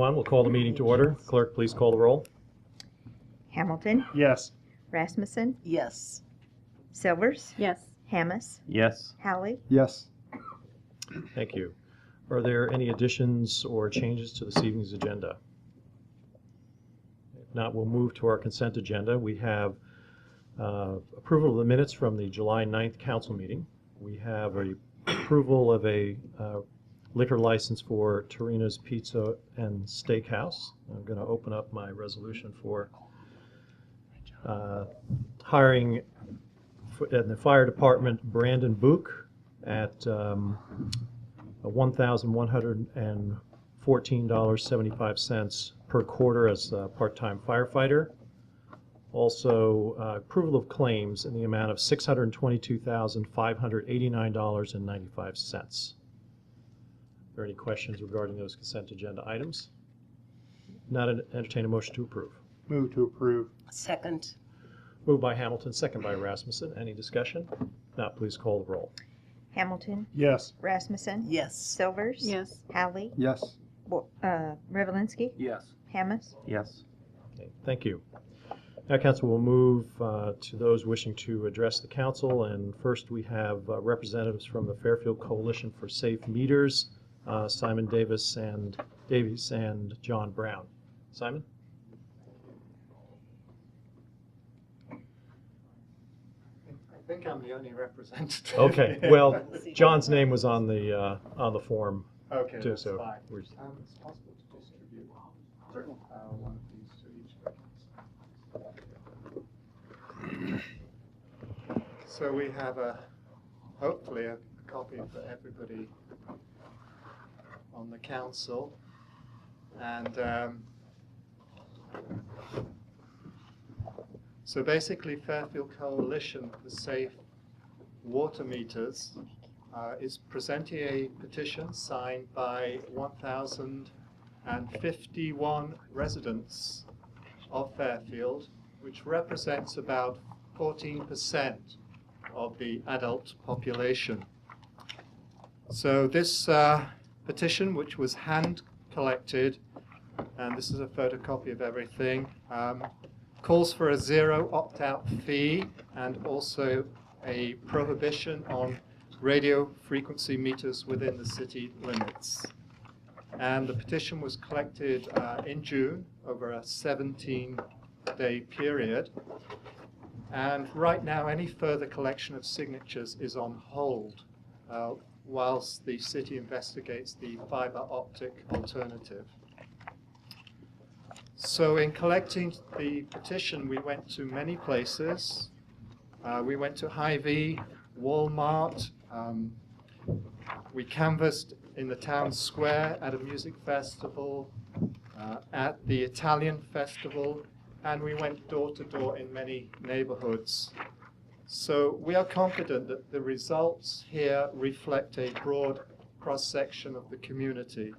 We'll call the meeting to order. Clerk, please call the roll. Hamilton, Yes. Rasmussen, Yes. Silvers, Yes. Hammes, Yes. Howley. Yes. Thank you. Are there any additions or changes to this evening's agenda? If not, we'll move to our consent agenda. We have approval of the minutes from the July 9th council meeting. We have a approval of a liquor license for Torino's Pizza and Steakhouse. I'm going to open up my resolution for hiring in the fire department Brandon Book at $1,114.75 per quarter as a part-time firefighter. Also, approval of claims in the amount of $622,589.95. Are there any questions regarding those consent agenda items? Not entertain a motion to approve. Move to approve. Second. Moved by Hamilton, second by Rasmussen. Any discussion? Not, please call the roll. Hamilton, Yes. Rasmussen, Yes. Silvers, Yes. Howley, Yes. Revelinsky, Yes. Hammes. Yes. Okay, thank you. Now, council will move to those wishing to address the council, and first we have representatives from the Fairfield Coalition for Safe Meters, Simon Davies and John Brown. Simon? I think I'm the only representative. Okay. Well, John's name was on the form Okay, too, that's so fine. we're- It's possible to distribute one of these to each vacancy. So we have hopefully a copy for everybody on the council, and so basically Fairfield Coalition for Safe Water Meters is presenting a petition signed by 1,051 residents of Fairfield, which represents about 14% of the adult population. So this petition, which was hand collected, and this is a photocopy of everything, calls for a zero opt-out fee and also a prohibition on radio frequency meters within the city limits. And the petition was collected in June over a 17-day period. And right now, any further collection of signatures is on hold whilst the city investigates the fiber optic alternative. So in collecting the petition, we went to many places. We went to Hy-Vee, Walmart. We canvassed in the town square at a music festival, at the Italian festival, and we went door to door in many neighborhoods. So we are confident that the results here reflect a broad cross-section of the community.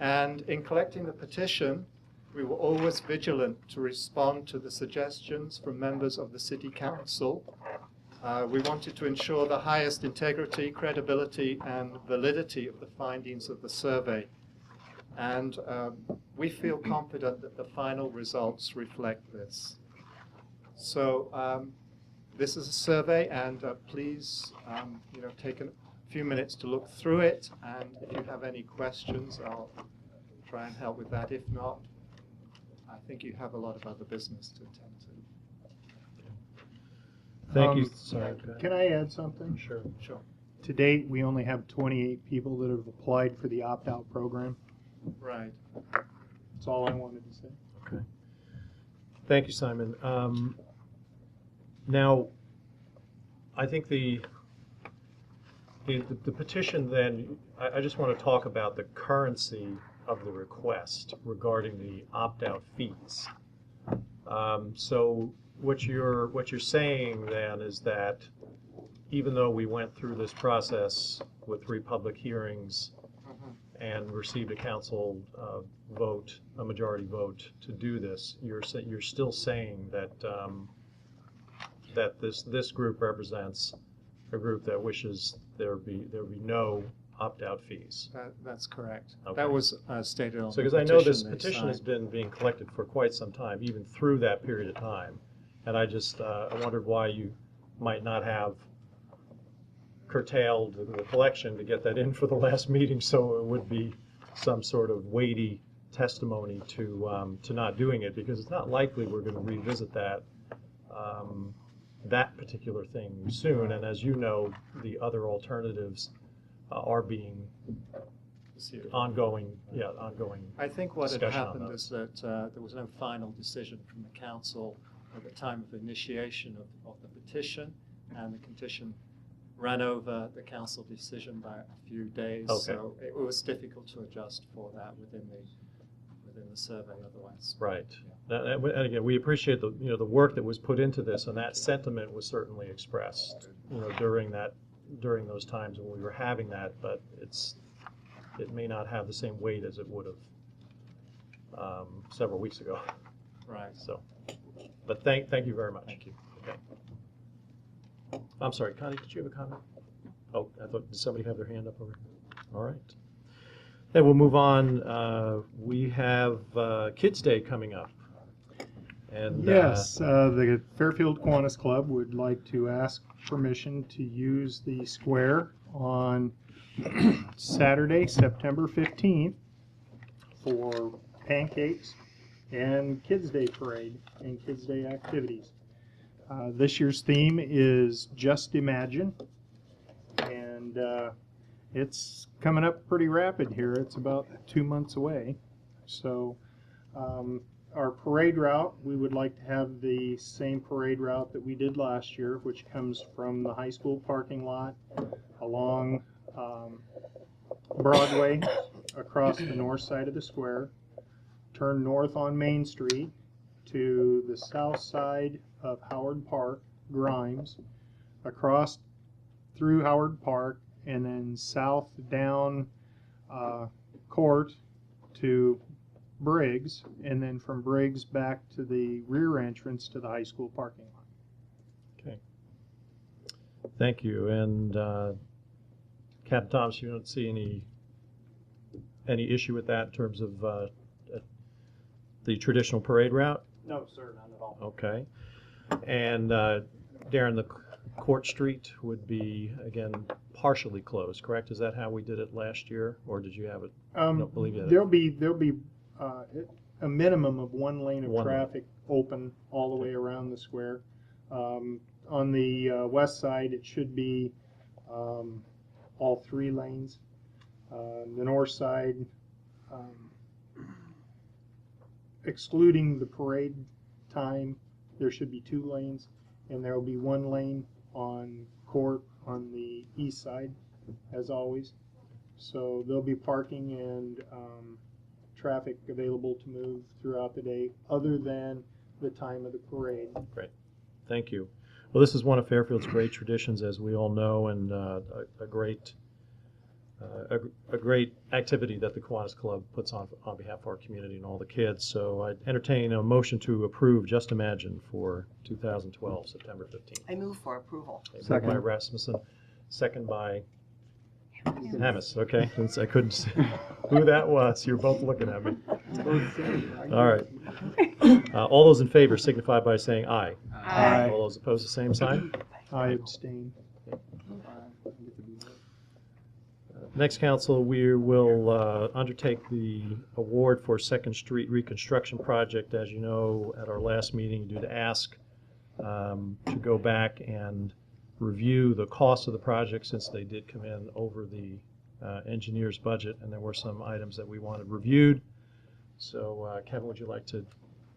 And in collecting the petition, we were always vigilant to respond to the suggestions from members of the City Council. We wanted to ensure the highest integrity, credibility, and validity of the findings of the survey. And we feel confident that the final results reflect this. So this is a survey, and please take a few minutes to look through it. And if you have any questions, I'll try and help with that. If not, I think you have a lot of other business to attend to. Thank you. Sorry. Can I add something? Sure. Sure. To date, we only have 28 people that have applied for the opt-out program. Right. That's all I wanted to say. Okay. Thank you, Simon. Now, I think the petition then, I just want to talk about the currency of the request regarding the opt-out fees. So what you're saying then is that even though we went through this process with 3 public hearings and received a council vote, a majority vote to do this, you're still saying that that this group represents a group that wishes there be no opt-out fees. That's correct. Okay. That was stated on So, the because I know this they petition has signed. been being collected for quite some time, even through that period of time. And I just, I wondered why you might not have curtailed the collection to get that in for the last meeting, so it would be some sort of weighty testimony to not doing it, because it's not likely we're going to revisit that particular thing soon. And as you know, the other alternatives are being ongoing. I think what had discussion on happened those. is that there was no final decision from the council at the time of initiation of the petition, and the petition ran over the council decision by a few days. Okay. So it was difficult to adjust for that within the survey otherwise. Right. And again, we appreciate the work that was put into this, and that sentiment was certainly expressed, during those times when we were having that, but it may not have the same weight as it would have several weeks ago. Right. So, but thank you very much. Thank you. Okay. I'm sorry, Connie, did you have a comment? Oh, I thought, did somebody have their hand up over here? All right. Then we'll move on. We have Kids Day coming up. And Yes, the Fairfield Kiwanis Club would like to ask permission to use the square on Saturday, September 15th for pancakes and Kids Day parade and Kids Day activities. This year's theme is Just Imagine, and it's coming up pretty rapid here. It's about 2 months away. So our parade route, we would like to have the same parade route that we did last year, which comes from the high school parking lot along Broadway across the north side of the square, turn north on Main Street to the south side of Howard Park, Grimes, across through Howard Park, and then south down Court to Briggs, and then from Briggs back to the rear entrance to the high school parking lot. okay. Thank you. And Captain Thomas, you don't see any issue with that in terms of the traditional parade route? No, sir, not at all. Okay. And Darren, the Court Street would be, again, partially closed, correct? Is that how we did it last year, or did you have it? I don't believe you had it. There'll be a minimum of one lane of One lane. traffic open all the way around the square. On the west side, it should be all 3 lanes. The north side, excluding the parade time, there should be 2 lanes, and there will be 1 lane on Court on the east side, as always. So there'll be parking and traffic available to move throughout the day, other than the time of the parade. Great. Thank you. Well, this is one of Fairfield's great traditions, as we all know, and a great activity that the Kiwanis Club puts on behalf of our community and all the kids. So I entertain a motion to approve Just Imagine for 2012, September 15th. I move for approval. Moved by Rasmussen, second by Hammis. Okay, since I couldn't see who that was, you're both looking at me. All right. All those in favor signify by saying aye. Aye. All those opposed, the same sign. I abstain. Next, council, we will undertake the award for Second Street reconstruction project. As you know, at our last meeting, due to ask to go back and review the cost of the project, since they did come in over the engineer's budget, and there were some items that we wanted reviewed. So, Kevin, would you like to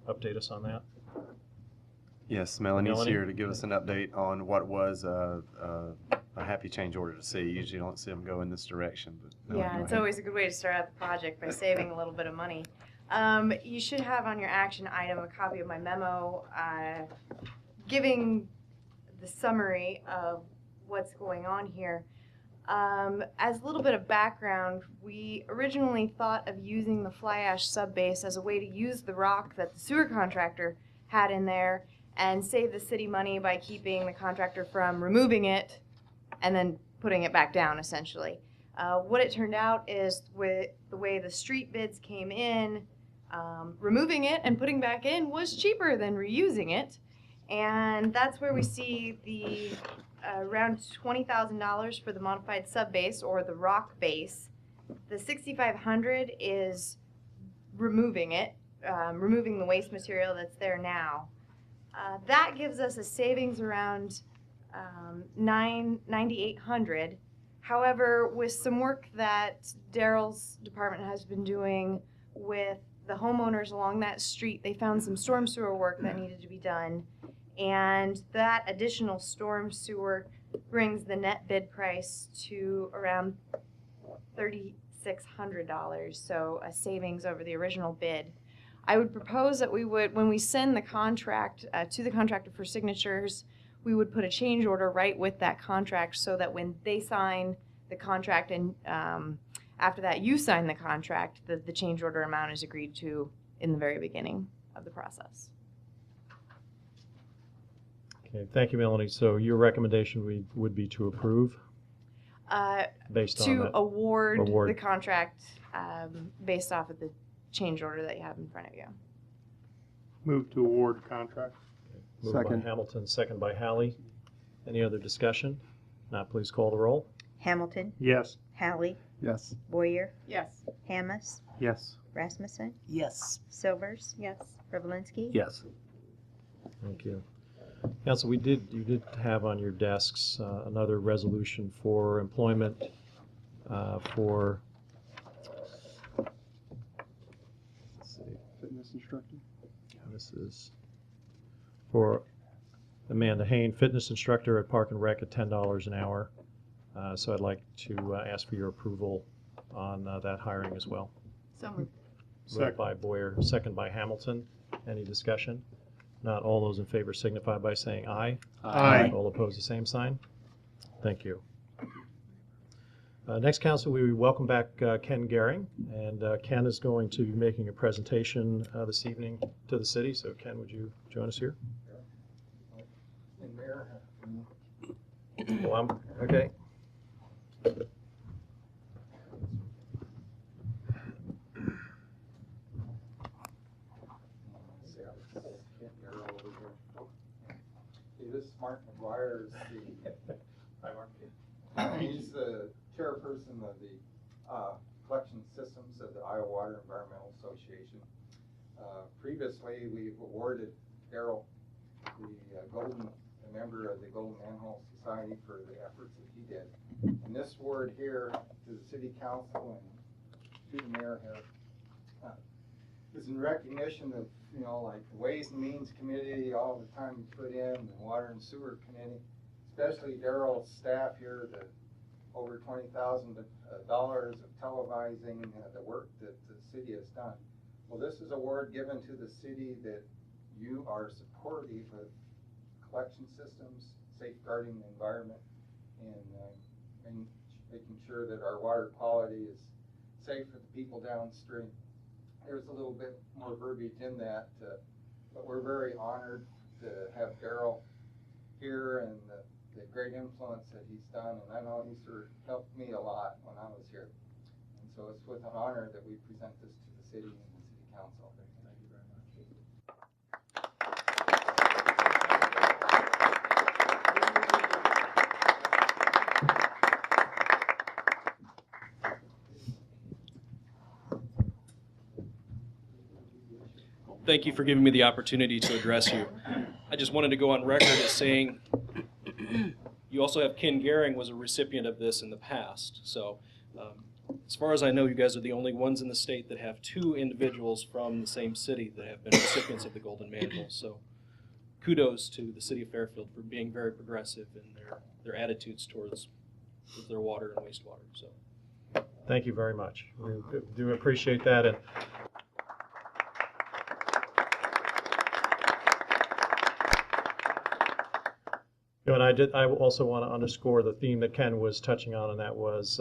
update us on that? Yes, Melanie's Melanie? here to give us an update on what was a happy change order to see. Usually don't see them go in this direction. But Melanie, Yeah, go it's ahead. always a good way to start out the project by saving a little bit of money. You should have on your action item a copy of my memo giving the summary of what's going on here. As a little bit of background, we originally thought of using the fly ash subbase as a way to use the rock that the sewer contractor had in there and save the city money by keeping the contractor from removing it and then putting it back down, essentially. What it turned out is with the way the street bids came in, removing it and putting back in was cheaper than reusing it. And that's where we see the around $20,000 for the modified sub base or the rock base. The 6,500 is removing it, removing the waste material that's there now. That gives us a savings around $9,800. However, with some work that Daryl's department has been doing with the homeowners along that street, they found some storm sewer work that needed to be done. And that additional storm sewer brings the net bid price to around $3,600, so a savings over the original bid. I would propose that we would, when we send the contract to the contractor for signatures, we would put a change order right with that contract so that when they sign the contract and after that you sign the contract, the change order amount is agreed to in the very beginning of the process. Okay, thank you, Melanie. So your recommendation would be to approve based on To that? award Award. the contract based off of the change order that you have in front of you. Move to award contract. Moved Second. by Hamilton, second by Hallie. Any other discussion? Not, please call the roll. Hamilton, Yes. Hallie, Yes. Boyer, Yes. Hammes, Yes. Rasmussen, Yes. Silvers, Yes. Revelinsky. Yes. Thank you. Council, you did have on your desks another resolution for employment for, let's see, Fitness instructor. this is for Amanda Hain, fitness instructor at Park and Rec at $10 an hour. So I'd like to ask for your approval on that hiring as well. So moved. Moved by Boyer, second by Hamilton. Any discussion? Not, all those in favor signify by saying aye. Aye. All opposed, the same sign. Thank you. Next, Council, we welcome back Ken Gehring, and Ken is going to be making a presentation this evening to the city. So Ken, would you join us here? Well, okay. This is Mark McGuire, he's the chairperson of the collection systems of the Iowa Water Environmental Association. Previously, we've awarded Darrell a member of the Golden Manhole Society for the efforts that he did. And this award here to the City Council and to the Mayor here is in recognition of, you know, like the Ways and Means Committee, all the time you put in, the Water and Sewer Committee, especially Daryl's staff here, the over $20,000 of televising the work that the city has done. Well, this is an award given to the city that you are supportive of collection systems, safeguarding the environment, and making sure that our water quality is safe for the people downstream. There's a little bit more verbiage in that, but we're very honored to have Darrell here and the great influence that he's done, and I know he's helped me a lot when I was here. And so it's with an honor that we present this to the city and the city council. Thank you very much. Thank you for giving me the opportunity to address you. I just wanted to go on record as saying you also have Ken Gehring was a recipient of this in the past. So as far as I know, you guys are the only ones in the state that have two individuals from the same city that have been recipients of the Golden Mantle. So kudos to the city of Fairfield for being very progressive in their attitudes towards their water and wastewater. So Thank you very much. We do appreciate that. And you know, and I also want to underscore the theme that Ken was touching on, and that was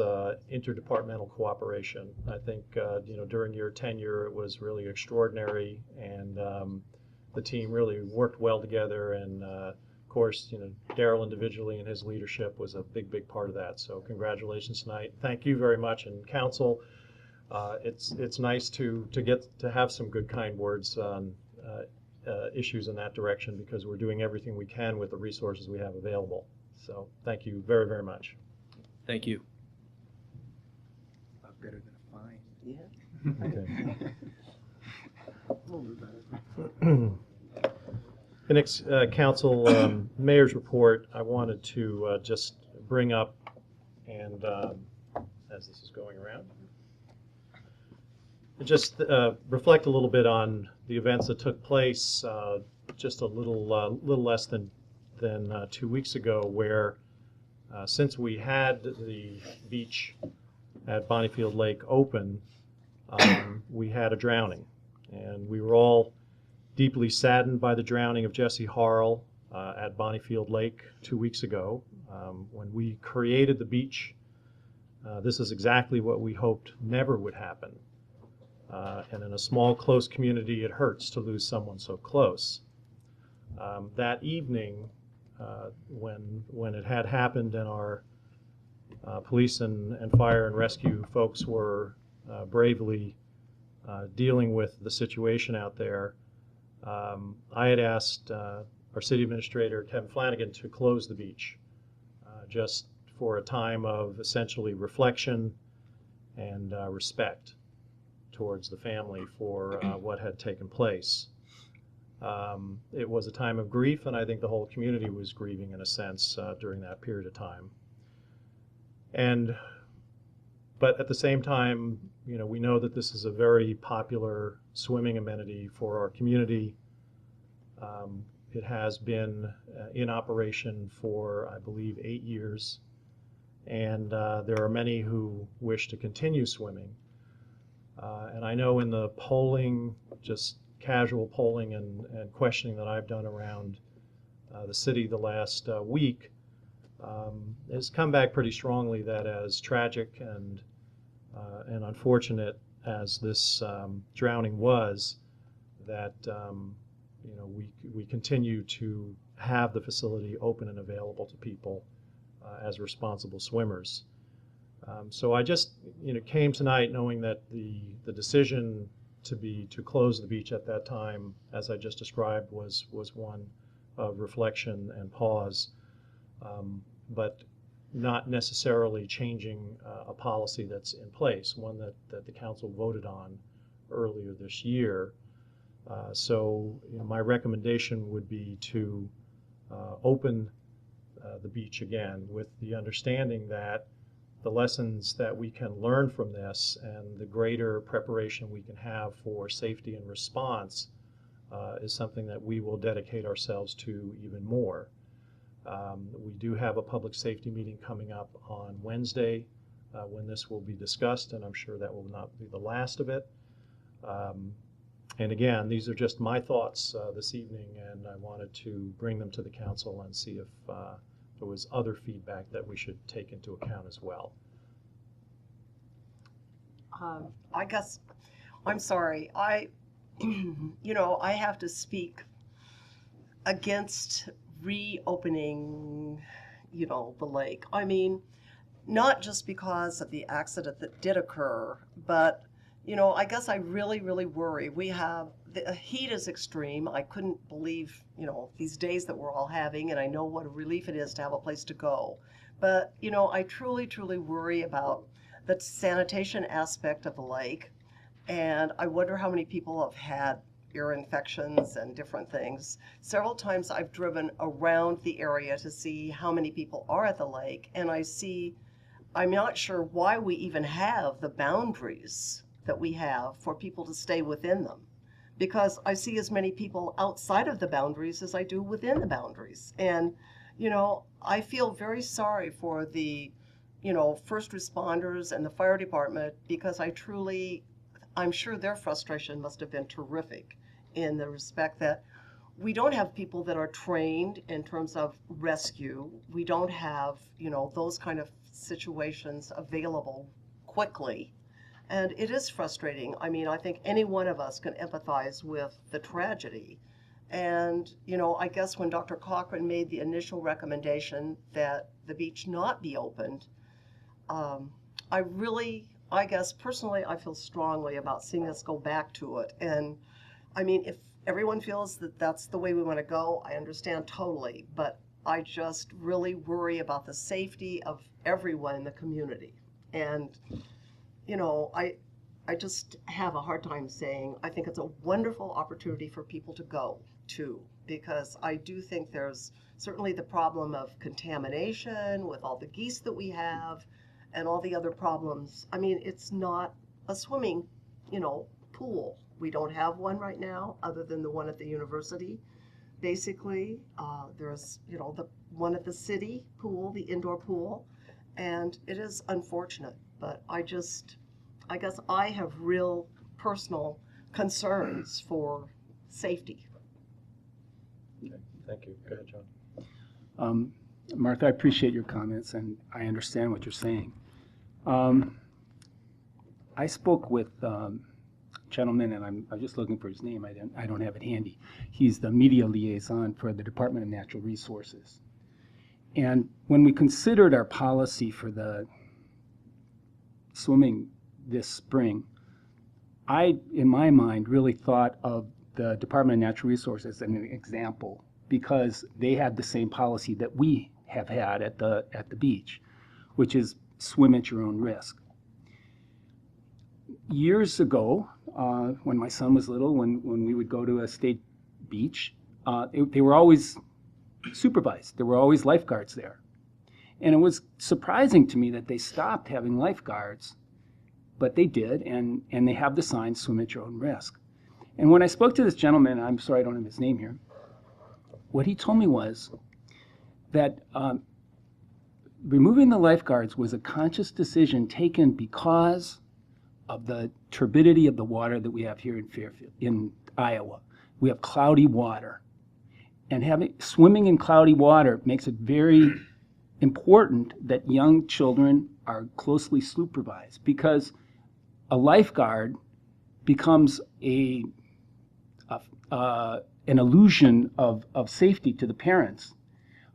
interdepartmental cooperation. I think you know, during your tenure, it was really extraordinary, and the team really worked well together and course, Daryl individually and his leadership was a big part of that. So congratulations tonight. Thank you very much, and council. It's nice to get to have some good, kind words on issues in that direction, because we're doing everything we can with the resources we have available. So thank you very much. Thank you. Better than a fine. Yeah. Okay. A little bit better. The next council mayor's report I wanted to just bring up, and as this is going around, just reflect a little bit on the events that took place just a little less than 2 weeks ago, where since we had the beach at Bonnyfield Lake open, we had a drowning, and we were all deeply saddened by the drowning of Jesse Harrell at Bonnyfield Lake 2 weeks ago. When we created the beach, this is exactly what we hoped never would happen. And in a small, close community, it hurts to lose someone so close. That evening, when it had happened and our police and fire and rescue folks were bravely dealing with the situation out there, I had asked our city administrator, Kevin Flanagan, to close the beach just for a time of essentially reflection and respect towards the family for what had taken place. It was a time of grief, and I think the whole community was grieving in a sense during that period of time. But at the same time, we know that this is a very popular swimming amenity for our community. It has been in operation for, I believe, 8 years, and there are many who wish to continue swimming. And I know in the polling, just casual polling and questioning that I've done around the city the last week, has come back pretty strongly that as tragic and unfortunate as this drowning was, that we continue to have the facility open and available to people as responsible swimmers. So I just came tonight knowing that the decision to close the beach at that time, as I just described, was one of reflection and pause, but not necessarily changing a policy that's in place, one that the council voted on earlier this year. So my recommendation would be to open the beach again, with the understanding that the lessons that we can learn from this and the greater preparation we can have for safety and response is something that we will dedicate ourselves to even more. We do have a public safety meeting coming up on Wednesday when this will be discussed, and I'm sure that will not be the last of it. And again, these are just my thoughts this evening, and I wanted to bring them to the council and see if there was other feedback that we should take into account as well. I guess, I'm sorry, I have to speak against reopening, the lake. I mean, not just because of the accident that did occur, but, I guess I really worry. The heat is extreme. I couldn't believe, these days that we're all having, and I know what a relief it is to have a place to go. But, I truly worry about the sanitation aspect of the lake, and I wonder how many people have had ear infections and different things. Several times I've driven around the area to see how many people are at the lake, and I'm not sure why we even have the boundaries that we have for people to stay within them, because I see as many people outside of the boundaries as I do within the boundaries. And, I feel very sorry for the, first responders and the fire department, because I'm sure their frustration must have been terrific in the respect that we don't have people that are trained in terms of rescue. We don't have, those kind of situations available quickly. And it is frustrating. I mean, I think any one of us can empathize with the tragedy. And, you know, I guess when Dr. Cochran made the initial recommendation that the beach not be opened, I guess personally, I feel strongly about seeing us go back to it. And I mean, if everyone feels that that's the way we want to go, I understand totally. But I just really worry about the safety of everyone in the community. And, you know, I just have a hard time saying I think it's a wonderful opportunity for people to go to, because I do think there's certainly the problem of contamination with all the geese that we have and all the other problems. I mean, it's not a swimming, you know, pool. We don't have one right now other than the one at the university. Basically, there's, you know, the one at the city pool, the indoor pool, and it is unfortunate, but I guess I have real personal concerns for safety. Okay, thank you. Go ahead, John. Martha, I appreciate your comments, and I understand what you're saying. I spoke with a gentleman, and I'm just looking for his name. I don't have it handy. He's the media liaison for the Department of Natural Resources. And when we considered our policy for the swimming this spring, I, in my mind, really thought of the Department of Natural Resources as an example, because they had the same policy that we have had at the beach, which is swim at your own risk. Years ago, when my son was little, when we would go to a state beach, they were always supervised. There were always lifeguards there. And it was surprising to me that they stopped having lifeguards, but they did, and they have the sign, swim at your own risk. And when I spoke to this gentleman, I'm sorry I don't have his name here, what he told me was that removing the lifeguards was a conscious decision taken because of the turbidity of the water that we have here in Fairfield, in Iowa. We have cloudy water. And swimming in cloudy water makes it very important that young children are closely supervised, because a lifeguard becomes an illusion of safety to the parents.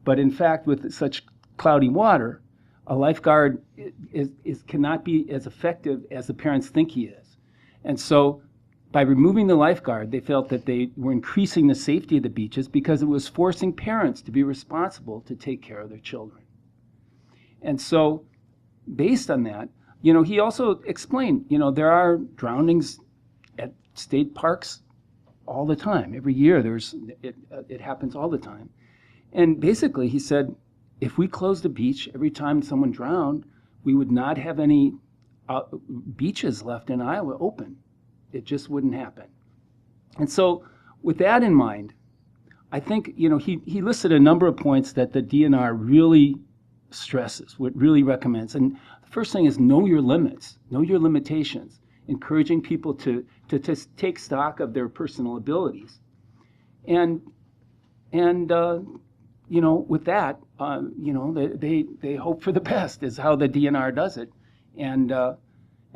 But in fact, with such cloudy water, a lifeguard cannot be as effective as the parents think he is. And so by removing the lifeguard, they felt that they were increasing the safety of the beaches, because it was forcing parents to be responsible to take care of their children. And so based on that, you know, he also explained, you know, there are drownings at state parks all the time. Every year it happens all the time. And basically he said, if we closed the beach every time someone drowned, we would not have any beaches left in Iowa open. It just wouldn't happen. And so with that in mind, I think, you know, he listed a number of points that the DNR really stresses, what really recommends. And the first thing is know your limits, know your limitations, encouraging people to take stock of their personal abilities. And you know, with that, you know, they hope for the best is how the DNR does it. And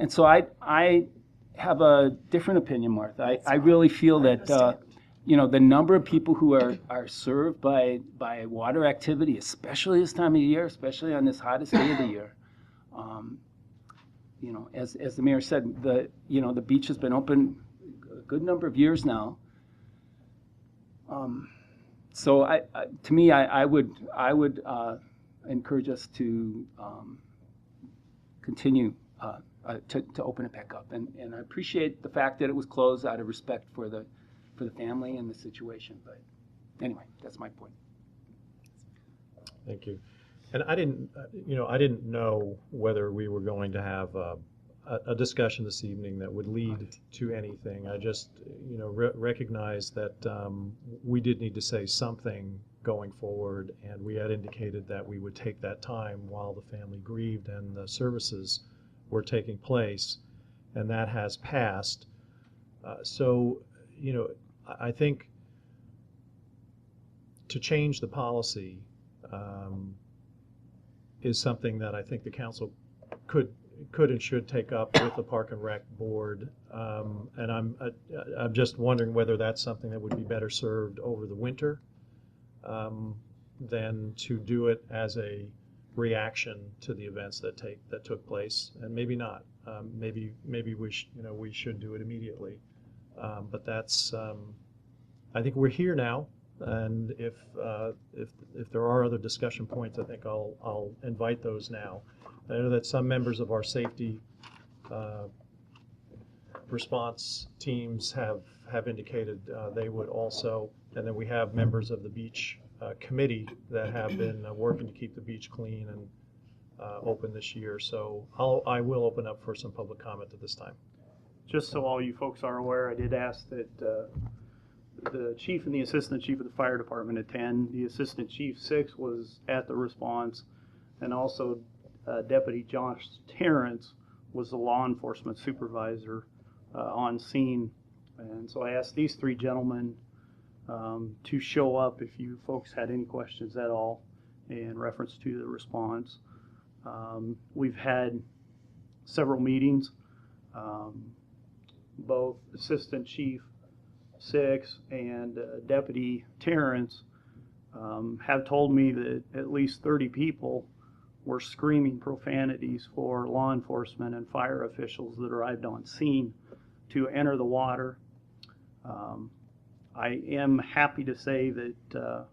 so I have a different opinion, Martha. I really feel that, you know, the number of people who are served by water activity, especially this time of year, especially on this hottest day of the year, you know, as the mayor said, the beach has been open a good number of years now. So to me, I would encourage us to continue to open it back up, and I appreciate the fact that it was closed out of respect for the family and the situation. But anyway, that's my point. Thank you. And I didn't know whether we were going to have a discussion this evening that would lead to anything. I just, you know, recognize that we did need to say something going forward, and we had indicated that we would take that time while the family grieved and the services were taking place, and that has passed. So, you know, I think to change the policy is something that I think the council could could and should take up with the Park and Rec Board. And I'm just wondering whether that's something that would be better served over the winter than to do it as a reaction to the events that took place, and maybe not. Maybe we should do it immediately. But that's I think we're here now, and if there are other discussion points, I think I'll invite those now. I know that some members of our safety response teams have indicated they would also, and then we have members of the beach committee that have been working to keep the beach clean and open this year. So I will open up for some public comment at this time. Just so all you folks are aware, I did ask that the chief and the assistant chief of the fire department attend. The assistant chief 6 was at the response, and also Deputy Josh Terrence was the law enforcement supervisor on scene. And so I asked these 3 gentlemen to show up if you folks had any questions at all in reference to the response. We've had several meetings. Both Assistant Chief 6 and Deputy Terrence have told me that at least 30 people were screaming profanities for law enforcement and fire officials that arrived on scene to enter the water. I am happy to say that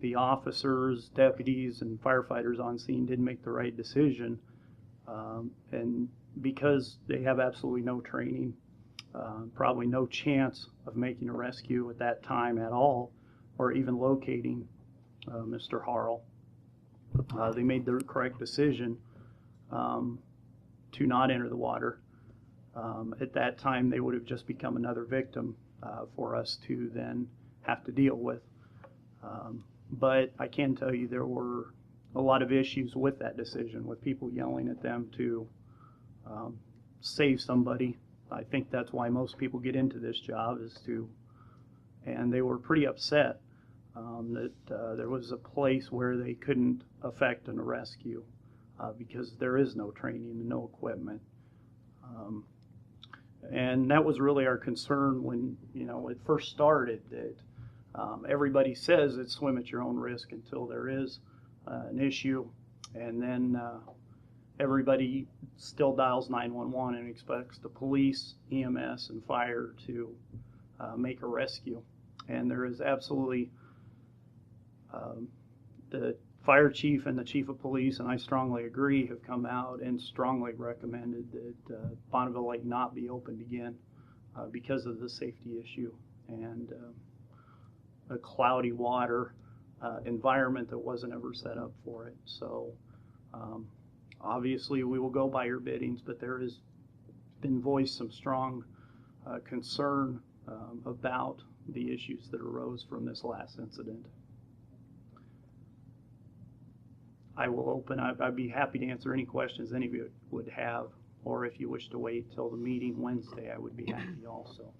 the officers, deputies, and firefighters on scene did make the right decision. And because they have absolutely no training, probably no chance of making a rescue at that time at all, or even locating Mr. Harrell. They made the correct decision to not enter the water. At that time, they would have just become another victim for us to then have to deal with. But I can tell you there were a lot of issues with that decision, with people yelling at them to save somebody. I think that's why most people get into this job, and they were pretty upset that there was a place where they couldn't effect a rescue because there is no training and no equipment. And that was really our concern when it first started, that everybody says it's swim at your own risk until there is an issue, and then everybody still dials 911 and expects the police, EMS, and fire to make a rescue. And there is absolutely the fire chief and the chief of police, and I strongly agree, have come out and strongly recommended that Bonneville Lake not be opened again because of the safety issue and a cloudy water environment that wasn't ever set up for it. So obviously we will go by your biddings, but there has been voiced some strong concern about the issues that arose from this last incident. I will open. I'd be happy to answer any questions any of you would have, or if you wish to wait till the meeting Wednesday, I would be happy also.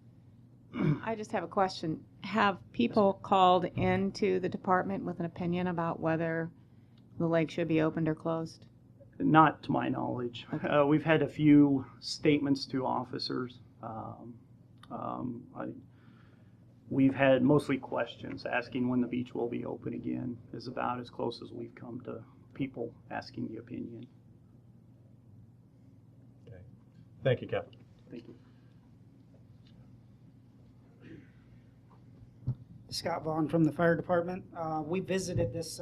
I just have a question. Have people called into the department with an opinion about whether the lake should be opened or closed? Not to my knowledge. Okay. We've had a few statements to officers. We've had mostly questions. Asking when the beach will be open again is about as close as we've come to people asking the opinion. Okay. Thank you, Captain. Thank you. Scott Vaughn from the fire department. We visited this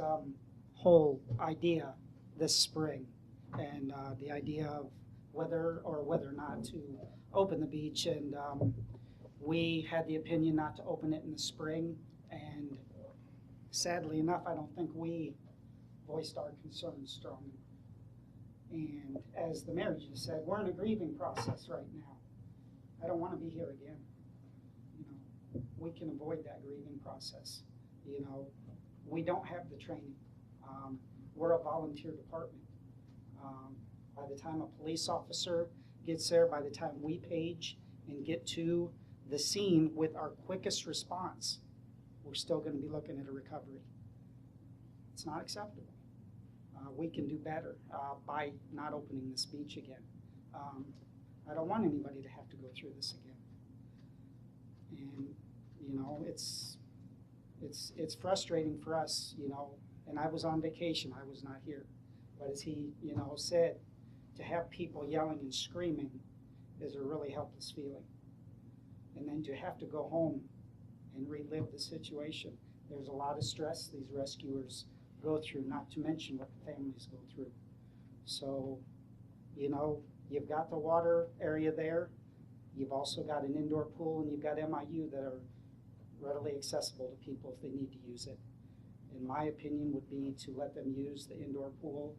whole idea this spring, and the idea of whether or not to open the beach, and we had the opinion not to open it in the spring, and sadly enough, I don't think we voiced our concerns strongly. And as the mayor just said, we're in a grieving process right now. I don't want to be here again. We can avoid that grieving process. We don't have the training. We're a volunteer department. By the time a police officer gets there, by the time we page and get to the scene with our quickest response, we're still going to be looking at a recovery. It's not acceptable. we can do better by not opening this beach again. I don't want anybody to have to go through this again. And, you know, it's frustrating for us, you know, and I was on vacation, I was not here. But as he, you know, said, to have people yelling and screaming is a really helpless feeling. And then to have to go home and relive the situation. There's a lot of stress these rescuers go through, not to mention what the families go through. So, you know, you've got the water area there. You've also got an indoor pool, and you've got MIU that are readily accessible to people if they need to use it. In my opinion, would be to let them use the indoor pool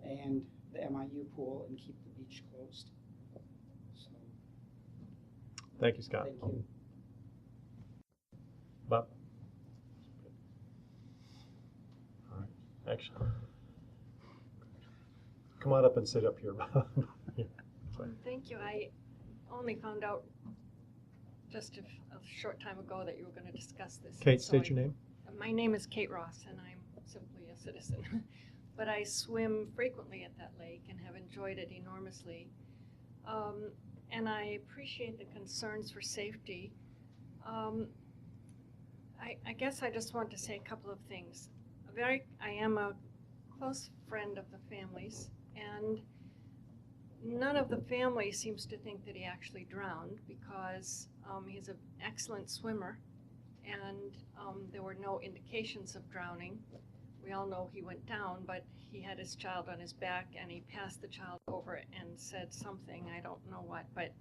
and the MIU pool and keep the beach closed. So, Thank you, Scott. thank you. Bob? All right, actually, come on up and sit up here, Bob. Yeah, fine. Thank you. I only found out just a short time ago that you were going to discuss this. Kate, So state your name. My name is Kate Ross, and I'm simply a citizen. But I swim frequently at that lake and have enjoyed it enormously. And I appreciate the concerns for safety. I guess I just want to say a couple of things. I am a close friend of the families, and none of the family seems to think that he actually drowned because he's an excellent swimmer, and there were no indications of drowning. We all know he went down, but he had his child on his back, and he passed the child over and said something, I don't know what, but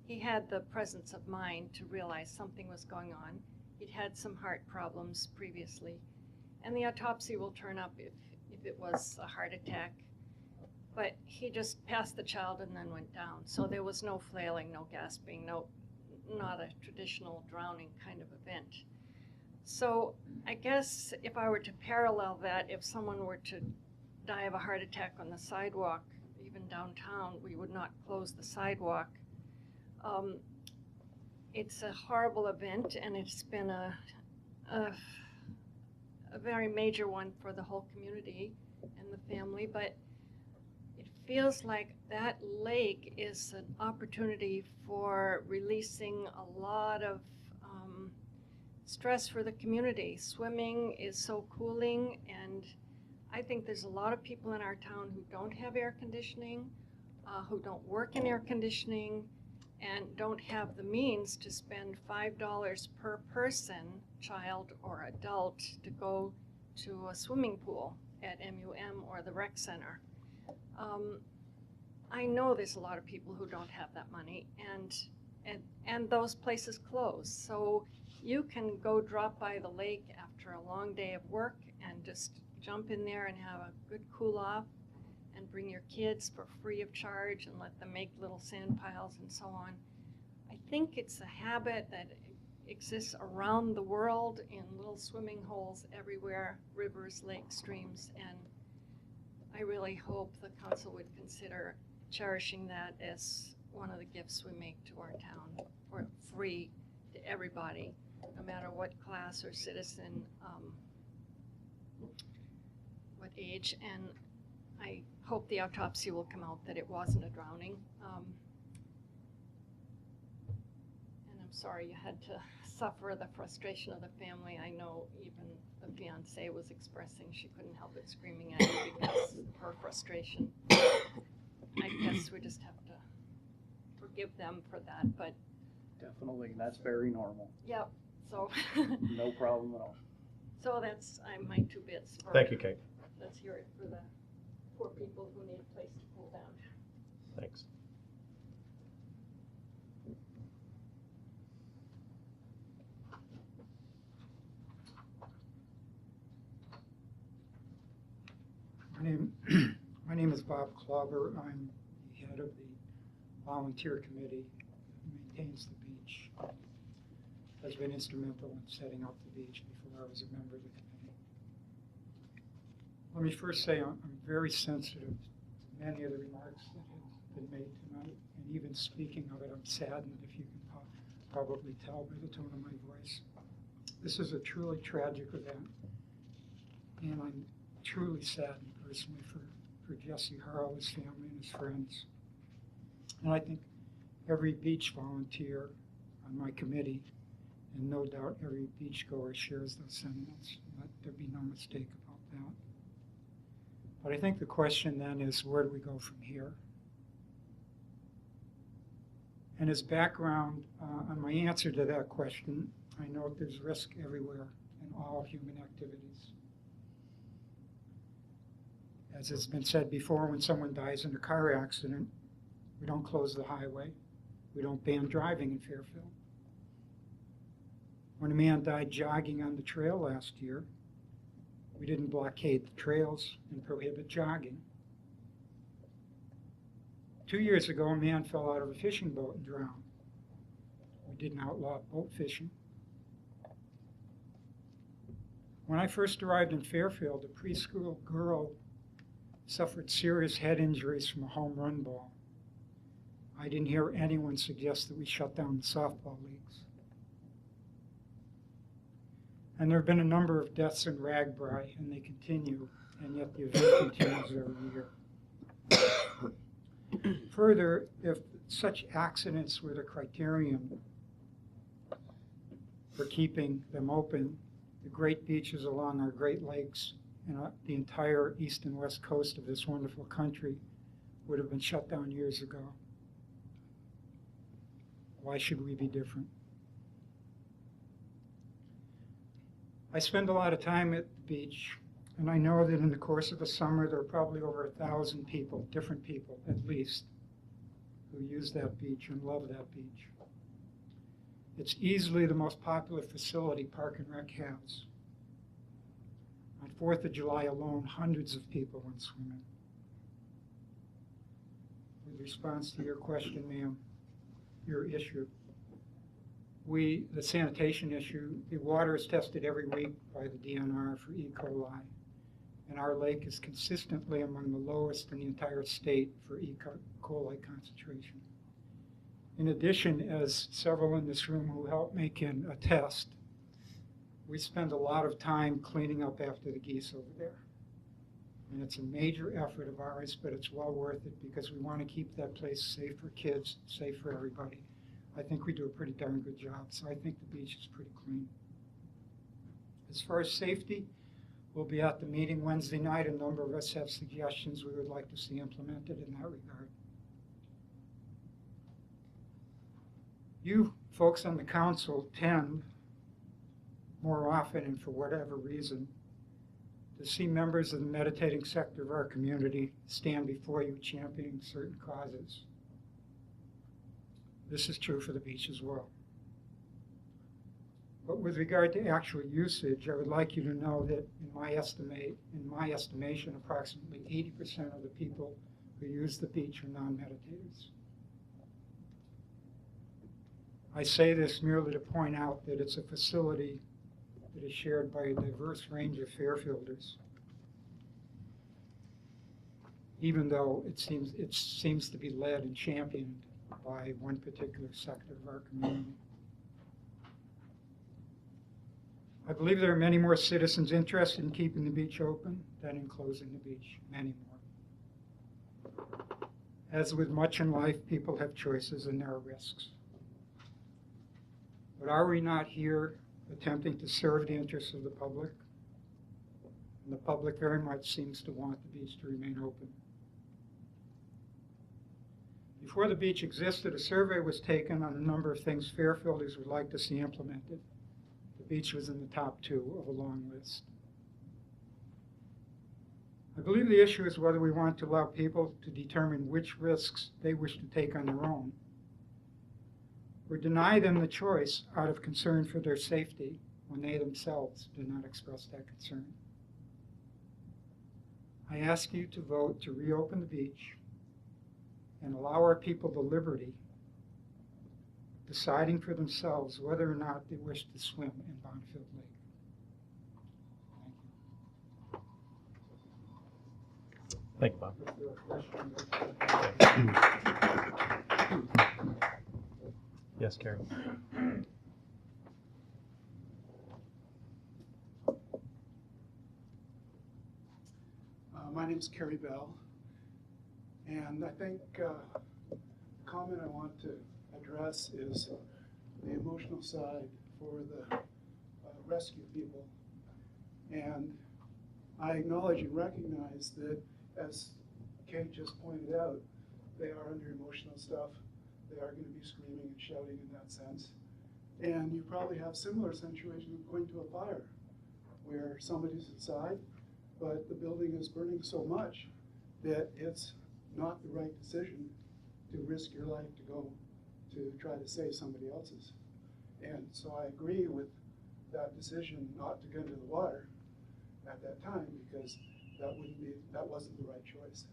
he had the presence of mind to realize something was going on. He'd had some heart problems previously, and the autopsy will turn up if it was a heart attack. But he just passed the child and then went down. So there was no flailing, no gasping, not a traditional drowning kind of event. So I guess if I were to parallel that, if someone were to die of a heart attack on the sidewalk, even downtown, we would not close the sidewalk. It's a horrible event, and it's been a very major one for the whole community and the family, but it feels like that lake is an opportunity for releasing a lot of stress for the community. Swimming is so cooling, and I think there's a lot of people in our town who don't have air conditioning, who don't work in air conditioning, and don't have the means to spend $5 per person, child or adult, to go to a swimming pool at MUM or the rec center. I know there's a lot of people who don't have that money, and those places close. So you can go drop by the lake after a long day of work and just jump in there and have a good cool off, and bring your kids for free of charge and let them make little sand piles and so on. I think it's a habit that exists around the world in little swimming holes everywhere, rivers, lakes, streams, and I really hope the council would consider cherishing that as one of the gifts we make to our town, for free to everybody, no matter what class or citizen, what age, and I hope the autopsy will come out that it wasn't a drowning. And I'm sorry you had to suffer the frustration of the family. I know even the fiance was expressing she couldn't help it screaming at you because of her frustration. I guess we just have to forgive them for that, but. Definitely, that's very normal. Yep, so. No problem at all. So that's my 2 bits. Thank you, Kate. Let's hear it for the poor people who need a place to cool down. Thanks. My name is Bob Klauber. I'm the head of the volunteer committee that maintains the beach. Has been instrumental in setting up the beach before I was a member of the committee. Let me first say I'm very sensitive to many of the remarks that have been made tonight, and even speaking of it, I'm saddened, if you can probably tell by the tone of my voice. This is a truly tragic event, and I'm truly saddened, personally for Jesse Harrell, his family, and his friends. And I think every beach volunteer on my committee, and no doubt every beachgoer shares those sentiments. Let there be no mistake about that. But I think the question then is, where do we go from here? And as background on my answer to that question, I know there's risk everywhere in all human activities. As has been said before, when someone dies in a car accident, we don't close the highway. We don't ban driving in Fairfield. When a man died jogging on the trail last year, we didn't blockade the trails and prohibit jogging. 2 years ago, a man fell out of a fishing boat and drowned. We didn't outlaw boat fishing. When I first arrived in Fairfield, a preschool girl suffered serious head injuries from a home run ball. I didn't hear anyone suggest that we shut down the softball leagues. And there have been a number of deaths in Ragbri, and they continue, and yet the event continues every year. Further, if such accidents were the criterion for keeping them open, the great beaches along our Great Lakes and the entire east and west coast of this wonderful country would have been shut down years ago. Why should we be different? I spend a lot of time at the beach, and I know that in the course of a summer there are probably over 1,000 people, different people at least, who use that beach and love that beach. It's easily the most popular facility Park and Rec has. On 4th of July alone, hundreds of people went swimming. With response to your question, ma'am, your issue, the sanitation issue, the water is tested every week by the DNR for E. coli, and our lake is consistently among the lowest in the entire state for E. coli concentration. In addition, as several in this room who helped make in a test, we spend a lot of time cleaning up after the geese over there. And it's a major effort of ours, but it's well worth it because we want to keep that place safe for kids, safe for everybody. I think we do a pretty darn good job, so I think the beach is pretty clean. As far as safety, we'll be at the meeting Wednesday night. A number of us have suggestions we would like to see implemented in that regard. You folks on the council tend, more often and for whatever reason, to see members of the meditating sector of our community stand before you championing certain causes. This is true for the beach as well. But with regard to actual usage, I would like you to know that in my estimation, approximately 80% of the people who use the beach are non-meditators. I say this merely to point out that it's a facility that is shared by a diverse range of Fairfielders, even though it seems to be led and championed by one particular sector of our community. I believe there are many more citizens interested in keeping the beach open than in closing the beach, many more. As with much in life, people have choices and there are risks. But are we not here attempting to serve the interests of the public? And the public very much seems to want the beach to remain open. Before the beach existed, a survey was taken on a number of things Fairfielders would like to see implemented. The beach was in the top 2 of a long list. I believe the issue is whether we want to allow people to determine which risks they wish to take on their own, or deny them the choice out of concern for their safety when they themselves do not express that concern. I ask you to vote to reopen the beach and allow our people the liberty of deciding for themselves whether or not they wish to swim in Bonfield Lake. Thank you, Bob. Yes, Karen. My name's Kerry Bell, and I think the comment I want to address is the emotional side for the rescue people. And I acknowledge and recognize that, as Kate just pointed out, they are under emotional stuff. They are going to be screaming and shouting in that sense. And you probably have similar situations going to a fire where somebody's inside, but the building is burning so much that it's not the right decision to risk your life to go to try to save somebody else's. And so I agree with that decision not to go into the water at that time, because that wasn't the right choice.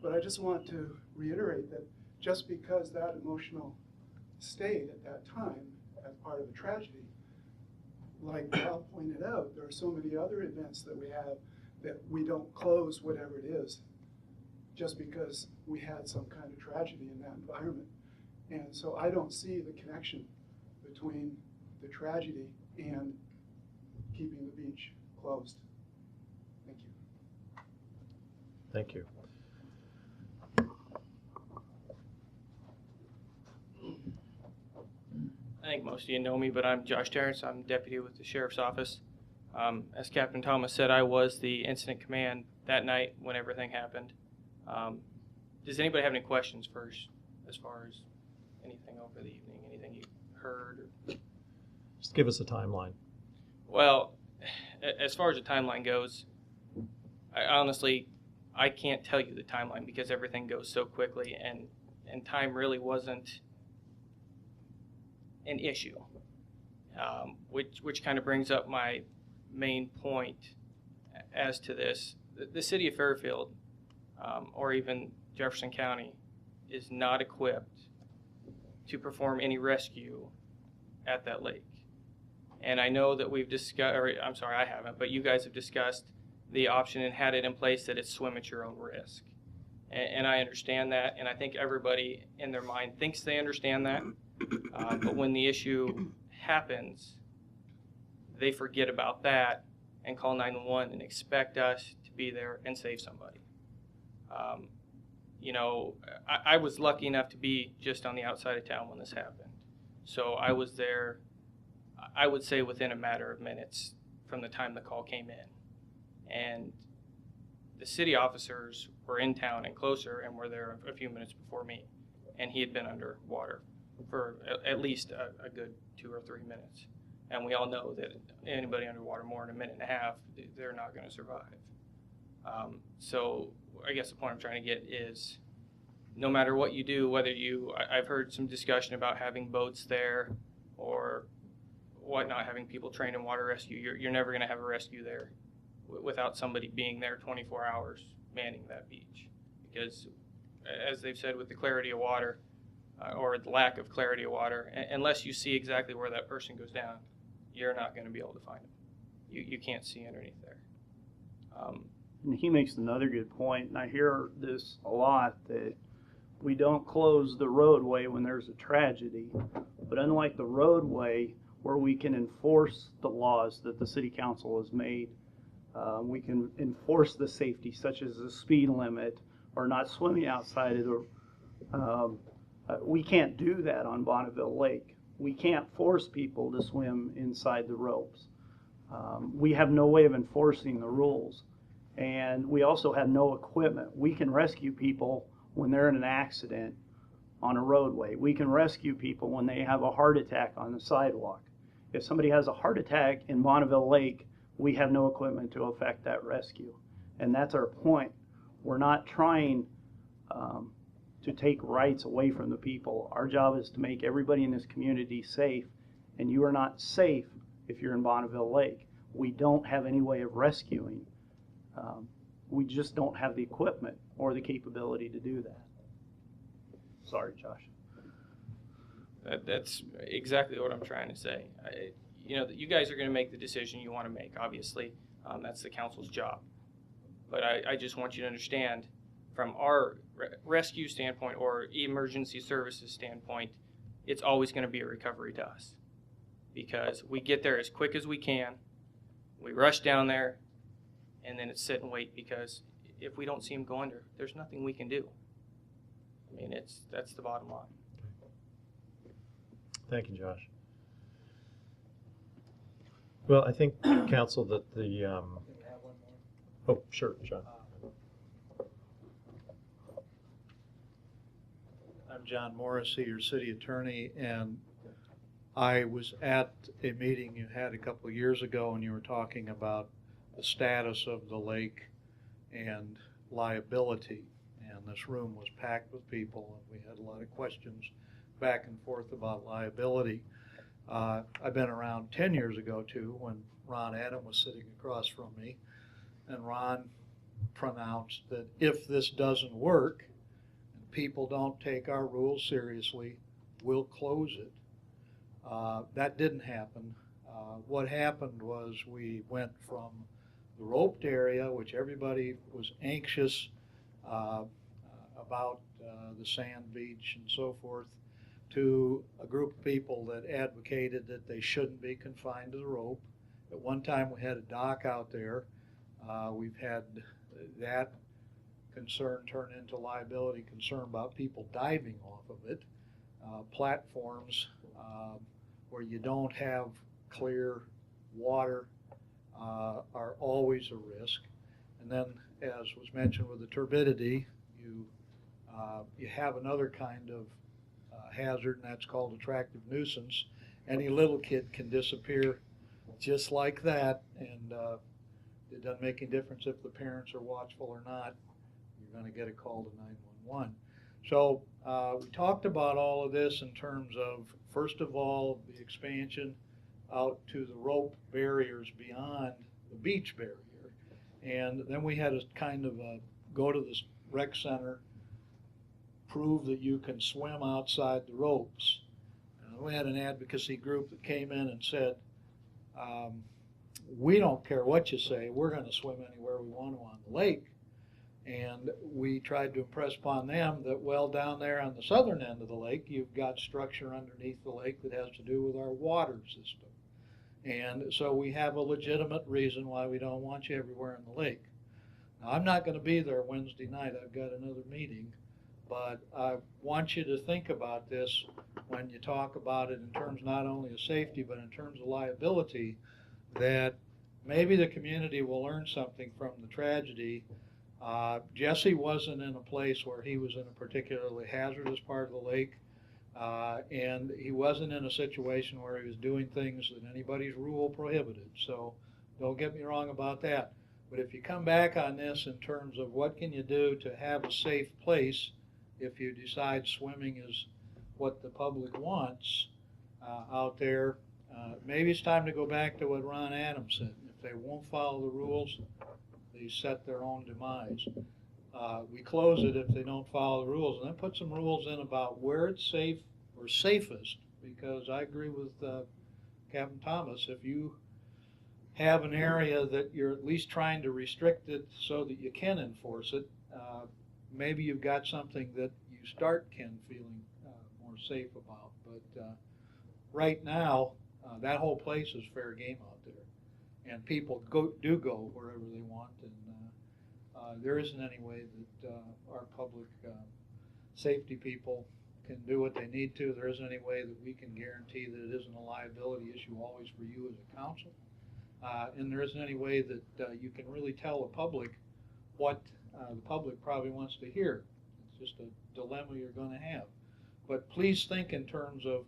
But I just want to reiterate that just because that emotional state at that time as part of a tragedy, like Bob pointed out, there are so many other events that we have that we don't close whatever it is just because we had some kind of tragedy in that environment. And so I don't see the connection between the tragedy and keeping the beach closed. Thank you. Thank you. I think most of you know me, but I'm Josh Terrence. I'm deputy with the sheriff's office. As Captain Thomas said, I was the incident command that night when everything happened. Does anybody have any questions first, as far as anything over the evening, anything you heard? Just give us a timeline. Well, as far as the timeline goes, I can't tell you the timeline because everything goes so quickly, and time really wasn't an issue, which kind of brings up my main point as to this. The city of Fairfield, or even Jefferson County, is not equipped to perform any rescue at that lake. And I know that we've discussed, or I'm sorry, I haven't, but you guys have discussed the option and had it in place that it's swim at your own risk. And I understand that, and I think everybody in their mind thinks they understand that. But when the issue happens, they forget about that and call 911 and expect us to be there and save somebody. I was lucky enough to be just on the outside of town when this happened. So I was there, I would say within a matter of minutes from the time the call came in. And the city officers were in town and closer and were there a few minutes before me. And he had been underwater for at least a good 2 or 3 minutes. And we all know that anybody underwater more than a minute and a half, they're not going to survive. So I guess the point I'm trying to get is, no matter what you do, I've heard some discussion about having boats there or whatnot, having people trained in water rescue. You're never going to have a rescue there without somebody being there 24 hours manning that beach. Because, as they've said, with the clarity of water, or the lack of clarity of water, unless you see exactly where that person goes down, you're not going to be able to find them. You can't see underneath there. And he makes another good point, and I hear this a lot, that we don't close the roadway when there's a tragedy. But unlike the roadway, where we can enforce the laws that the city council has made, we can enforce the safety, such as the speed limit or not swimming outside of the we can't do that on Bonneville Lake. We can't force people to swim inside the ropes. We have no way of enforcing the rules. And we also have no equipment. We can rescue people when they're in an accident on a roadway. We can rescue people when they have a heart attack on the sidewalk. If somebody has a heart attack in Bonneville Lake, we have no equipment to effect that rescue. And that's our point. We're not trying to take rights away from the people. Our job is to make everybody in this community safe, and you are not safe if you're in Bonneville Lake. We don't have any way of rescuing. We just don't have the equipment or the capability to do that. Sorry, Josh. That's exactly what I'm trying to say. You guys are going to make the decision you want to make, obviously. That's the council's job. But I just want you to understand, from our rescue standpoint or emergency services standpoint, it's always going to be a recovery to us. Because we get there as quick as we can, we rush down there, and then it's sit and wait, because if we don't see them going there, there's nothing we can do. I mean, that's the bottom line. Thank you, Josh. Well, I think, council, that the, oh, sure, John. I'm John Morrissey, your city attorney, and I was at a meeting you had a couple of years ago, and you were talking about the status of the lake and liability. And this room was packed with people, and we had a lot of questions back and forth about liability. I've been around 10 years ago, too, when Ron Adam was sitting across from me, and Ron pronounced that if this doesn't work, and people don't take our rules seriously, we'll close it. That didn't happen. What happened was we went from the roped area, which everybody was anxious about the sand beach and so forth, to a group of people that advocated that they shouldn't be confined to the rope. At one time we had a dock out there. We've had that concern turn into liability concern about people diving off of it. Platforms where you don't have clear water are always a risk. And then, as was mentioned with the turbidity, you have another kind of hazard, and that's called attractive nuisance. Any little kid can disappear just like that, and it doesn't make any difference if the parents are watchful or not. You're going to get a call to 911. So we talked about all of this in terms of, first of all, the expansion out to the rope barriers beyond the beach barrier. And then we had a kind of go to this rec center, prove that you can swim outside the ropes. We had an advocacy group that came in and said, we don't care what you say, we're going to swim anywhere we want to on the lake. And we tried to impress upon them that, well, down there on the southern end of the lake, you've got structure underneath the lake that has to do with our water system. And so we have a legitimate reason why we don't want you everywhere in the lake. Now, I'm not going to be there Wednesday night. I've got another meeting. But I want you to think about this when you talk about it in terms not only of safety, but in terms of liability, that maybe the community will learn something from the tragedy. Jesse wasn't in a place where he was in a particularly hazardous part of the lake, and he wasn't in a situation where he was doing things that anybody's rule prohibited. So don't get me wrong about that. But if you come back on this in terms of what can you do to have a safe place if you decide swimming is what the public wants out there, maybe it's time to go back to what Ron Adams said. If they won't follow the rules, they set their own demise. We close it if they don't follow the rules, and then put some rules in about where it's safe or safest, because I agree with Captain Thomas. If you have an area that you're at least trying to restrict it so that you can enforce it, maybe you've got something that you start, Ken, feeling more safe about. But right now, that whole place is fair game out there, and people do go wherever they want, and there isn't any way that our public safety people can do what they need to. There isn't any way that we can guarantee that it isn't a liability issue always for you as a council, and there isn't any way that you can really tell the public what the public probably wants to hear. It's just a dilemma you're going to have. But please think in terms of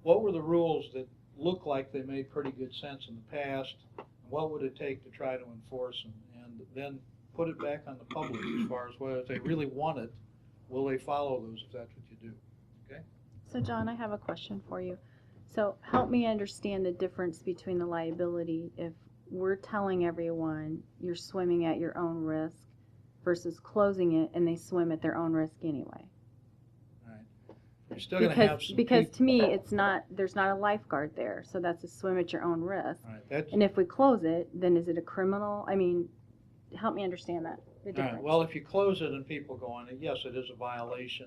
what were the rules that look like they made pretty good sense in the past, and what would it take to try to enforce them, and then put it back on the public as far as whether if they really want it, will they follow those if that's what you do. Okay? So John, I have a question for you. So help me understand the difference between the liability if we're telling everyone you're swimming at your own risk versus closing it and they swim at their own risk anyway. Right. You're still going to have some because to me it's not, there's not a lifeguard there, so that's a swim at your own risk. Right. And if we close it, then is it a criminal? I mean, help me understand that, the difference. Right. Well, if you close it and people go on it, yes, it is a violation.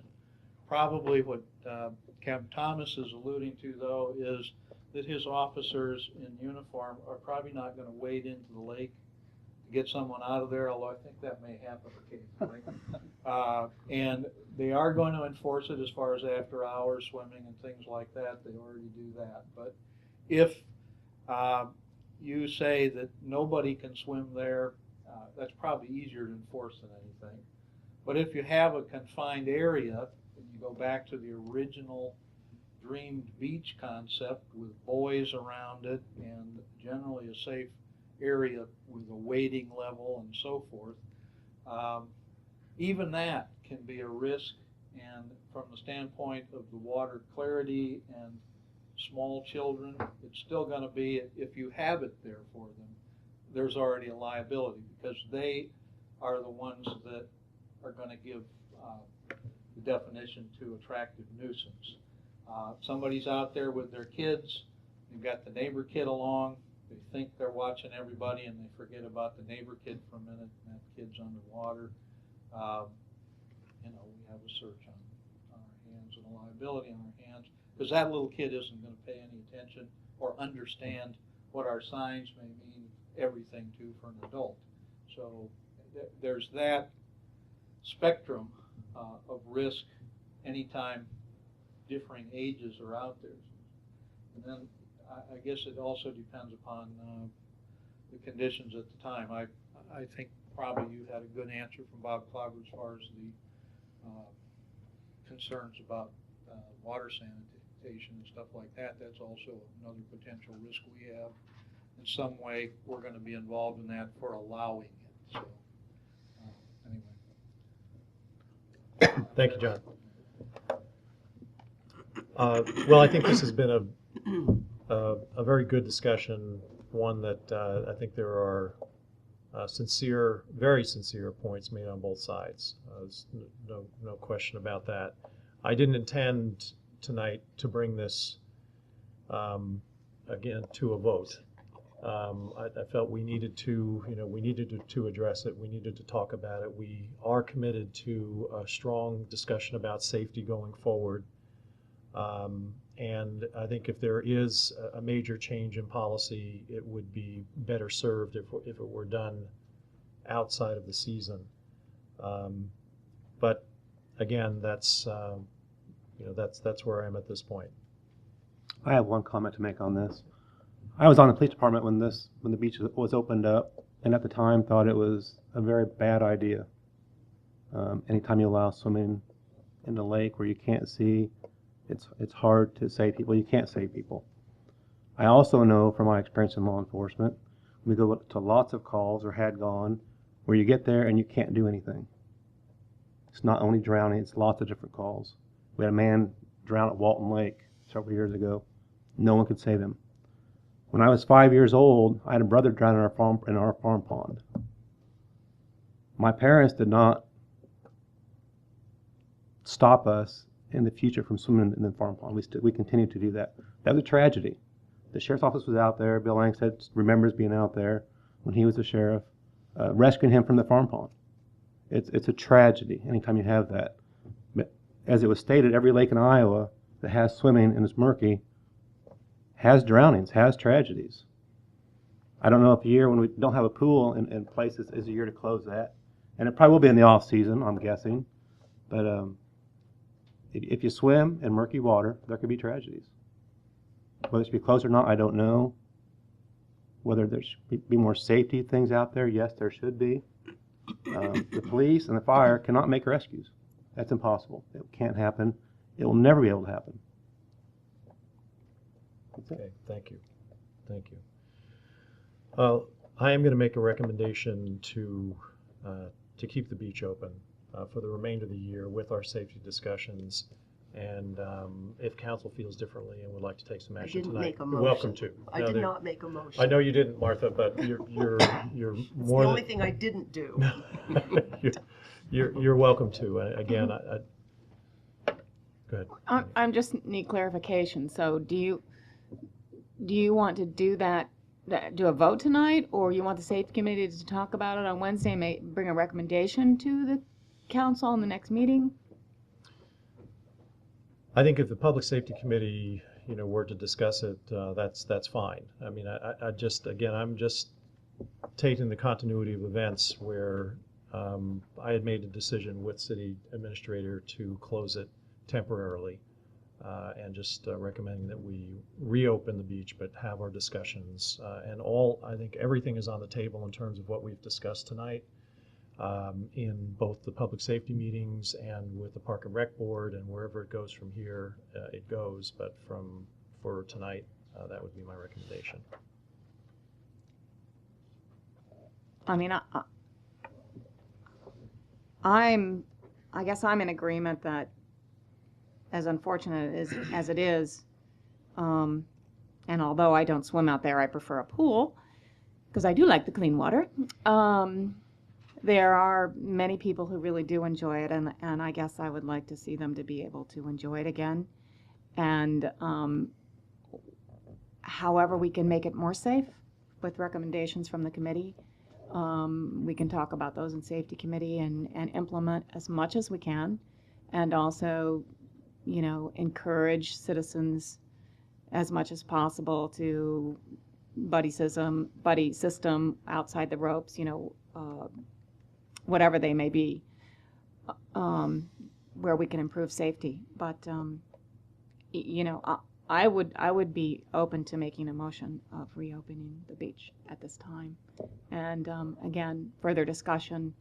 Probably what Captain Thomas is alluding to, though, is that his officers in uniform are probably not going to wade into the lake get someone out of there, although I think that may happen occasionally. And they are going to enforce it as far as after hours swimming and things like that. They already do that. But if you say that nobody can swim there, that's probably easier to enforce than anything. But if you have a confined area, and you go back to the original dreamed beach concept with buoys around it and generally a safe area with a wading level and so forth, even that can be a risk. And from the standpoint of the water clarity and small children, it's still going to be, if you have it there for them, there's already a liability because they are the ones that are going to give the definition to attractive nuisance. Somebody's out there with their kids, they've got the neighbor kid along, they think they're watching everybody and they forget about the neighbor kid for a minute and that kid's underwater. You know, we have a search on our hands and a liability on our hands because that little kid isn't going to pay any attention or understand what our signs may mean everything to for an adult. So there's that spectrum of risk anytime differing ages are out there. And then I guess it also depends upon the conditions at the time. I think probably you had a good answer from Bob Clobber as far as the concerns about water sanitation and stuff like that. That's also another potential risk we have. In some way, we're going to be involved in that for allowing it. So, anyway. Thank you, John. Well, I think this has been a very good discussion, one that I think there are sincere, very sincere points made on both sides. There's no question about that. I didn't intend tonight to bring this again to a vote. I felt we needed to, we needed to address it. We needed to talk about it. We are committed to a strong discussion about safety going forward. And I think if there is a major change in policy, it would be better served if it were done outside of the season. But again, that's where I am at this point. I have one comment to make on this. I was on the police department when the beach was opened up, and at the time thought it was a very bad idea. Anytime you allow swimming in the lake where you can't see, it's hard to save people. You can't save people. I also know from my experience in law enforcement, we go to lots of calls or had gone where you get there and you can't do anything. It's not only drowning, it's lots of different calls. We had a man drown at Walton Lake several years ago. No one could save him. When I was 5 years old, I had a brother drown in our farm pond. My parents did not stop us in the future from swimming in the farm pond. We continued to do that. That was a tragedy. The sheriff's office was out there. Bill Langstead remembers being out there when he was the sheriff, rescuing him from the farm pond. It's a tragedy anytime you have that. But as it was stated, every lake in Iowa that has swimming and is murky has drownings, has tragedies. I don't know if a year when we don't have a pool in places is a year to close that. And it probably will be in the off season, I'm guessing. But if you swim in murky water, there could be tragedies. Whether it should be closed or not, I don't know. Whether there should be more safety things out there, yes, there should be. The police and the fire cannot make rescues. That's impossible. It can't happen. It will never be able to happen. Okay, thank you. Thank you. I am going to make a recommendation to keep the beach open for the remainder of the year with our safety discussions. And if council feels differently and would like to take some action tonight, make a you're motion. welcome to. I did not make a motion. I know you didn't, Martha, but you're It's more the only thing I didn't do. you're welcome to. Again, go ahead. I'm just need clarification. So do you want to do do a vote tonight, or you want the safety committee to talk about it on Wednesday and bring a recommendation to the council in the next meeting? I think if the Public Safety Committee, were to discuss it, that's fine. I mean, I'm just taking the continuity of events where I had made a decision with city administrator to close it temporarily, and just recommending that we reopen the beach but have our discussions. And I think everything is on the table in terms of what we've discussed tonight, in both the public safety meetings and with the Park and Rec Board, and wherever it goes from here, it goes. But for tonight, that would be my recommendation. I mean, I guess I'm in agreement that, as unfortunate as it is, and although I don't swim out there, I prefer a pool because I do like the clean water. There are many people who really do enjoy it, and I guess I would like to see them to be able to enjoy it again. And however we can make it more safe with recommendations from the committee, we can talk about those in safety committee and implement as much as we can, and also, you know, encourage citizens as much as possible to buddy system outside the ropes, you know, whatever they may be, where we can improve safety. But you know, I would be open to making a motion of reopening the beach at this time, and again, further discussion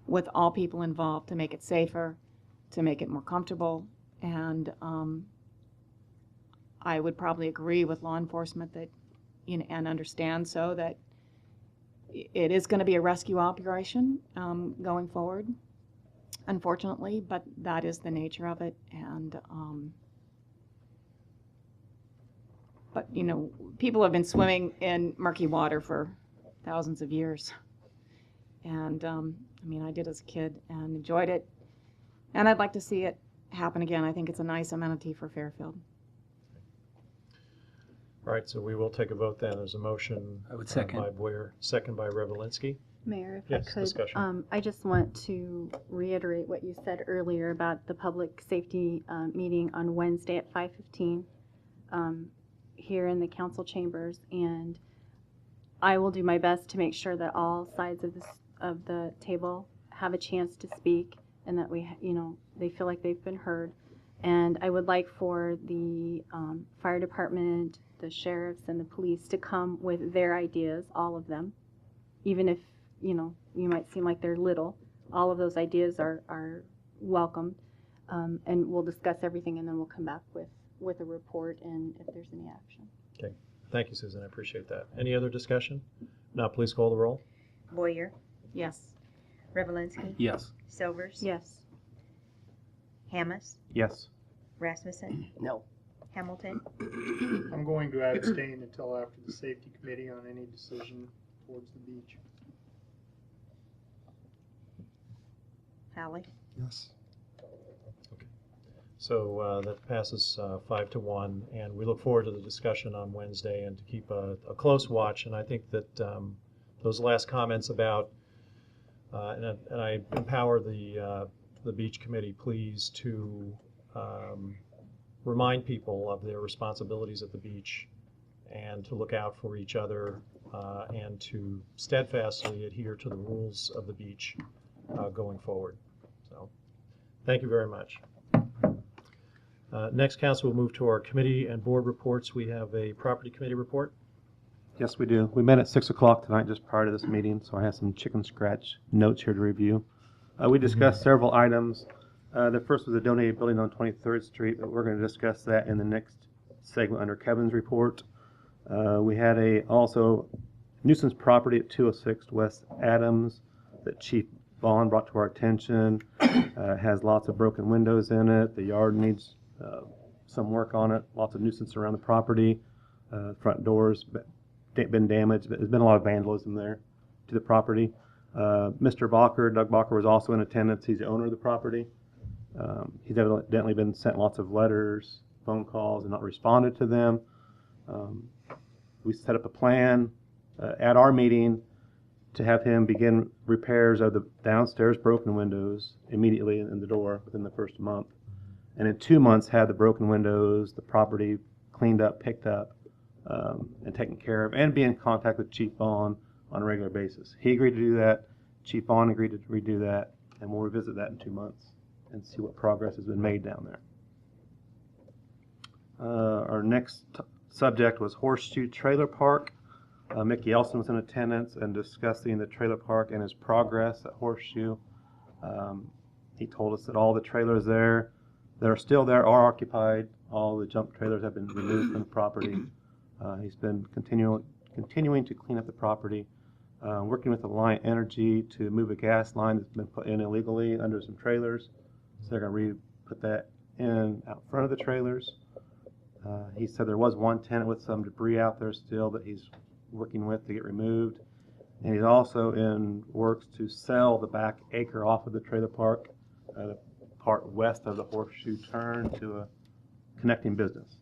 with all people involved to make it safer, to make it more comfortable, and I would probably agree with law enforcement that, you know, and understand so that it is going to be a rescue operation going forward, unfortunately, but that is the nature of it. And but you know, people have been swimming in murky water for thousands of years, and I mean, I did as a kid and enjoyed it, and I'd like to see it happen again. I think it's a nice amenity for Fairfield. All right, so we will take a vote then. There's a motion. I would second. By Boyer, second by Revelinsky. Mayor, if Yes, I could, discussion. I just want to reiterate what you said earlier about the public safety meeting on Wednesday at 5:15 here in the council chambers, and I will do my best to make sure that all sides of the table have a chance to speak, and that they feel like they've been heard. And I would like for the fire department, the sheriffs, and the police to come with their ideas, all of them, even if you might seem like they're little. All of those ideas are welcomed, and we'll discuss everything, and then we'll come back with a report and if there's any action. Okay, thank you, Susan. I appreciate that. Any other discussion? Now, please call the roll. Boyer, Yes. Revelinsky, Yes. Silvers, Yes. Hamas, Yes. Rasmussen, No. Hamilton, I'm going to abstain until after the safety committee on any decision towards the beach. Hallie. Yes. So that passes 5-1, and we look forward to the discussion on Wednesday and to keep a close watch. And I think that those last comments about, and I empower the beach committee, please, to remind people of their responsibilities at the beach and to look out for each other and to steadfastly adhere to the rules of the beach going forward. So thank you very much. Next, council will move to our committee and board reports. We have a property committee report. Yes, we do. We met at 6 o'clock tonight just prior to this meeting, so I have some chicken scratch notes here to review. We discussed several items. The first was a donated building on 23rd Street, but we're going to discuss that in the next segment under Kevin's report. We had also nuisance property at 206 West Adams that Chief Vaughn brought to our attention. Has lots of broken windows in it. The yard needs some work on it. Lots of nuisance around the property. Front doors been damaged. There's been a lot of vandalism there to the property. Mr. Bacher, Doug Bacher, was also in attendance. He's the owner of the property. He's evidently been sent lots of letters, phone calls, and not responded to them. We set up a plan at our meeting to have him begin repairs of the downstairs broken windows immediately in the door within the first month. And in 2 months, have the broken windows, the property cleaned up, picked up, and taken care of, and be in contact with Chief Vaughn on a regular basis. He agreed to do that. Chief Vaughn agreed to redo that, and we'll revisit that in 2 months and see what progress has been made down there. Our next subject was Horseshoe Trailer Park. Mickey Elson was in attendance and discussing the trailer park and his progress at Horseshoe. He told us that all the trailers there that are still there are occupied. All the junk trailers have been removed from the property. He's been continuing to clean up the property, working with Alliant Energy to move a gas line that's been put in illegally under some trailers. So they're going to put that in out front of the trailers. He said there was one tenant with some debris out there still that he's working with to get removed. And he's also in works to sell the back acre off of the trailer park, the part west of the Horseshoe Turn, to a connecting business.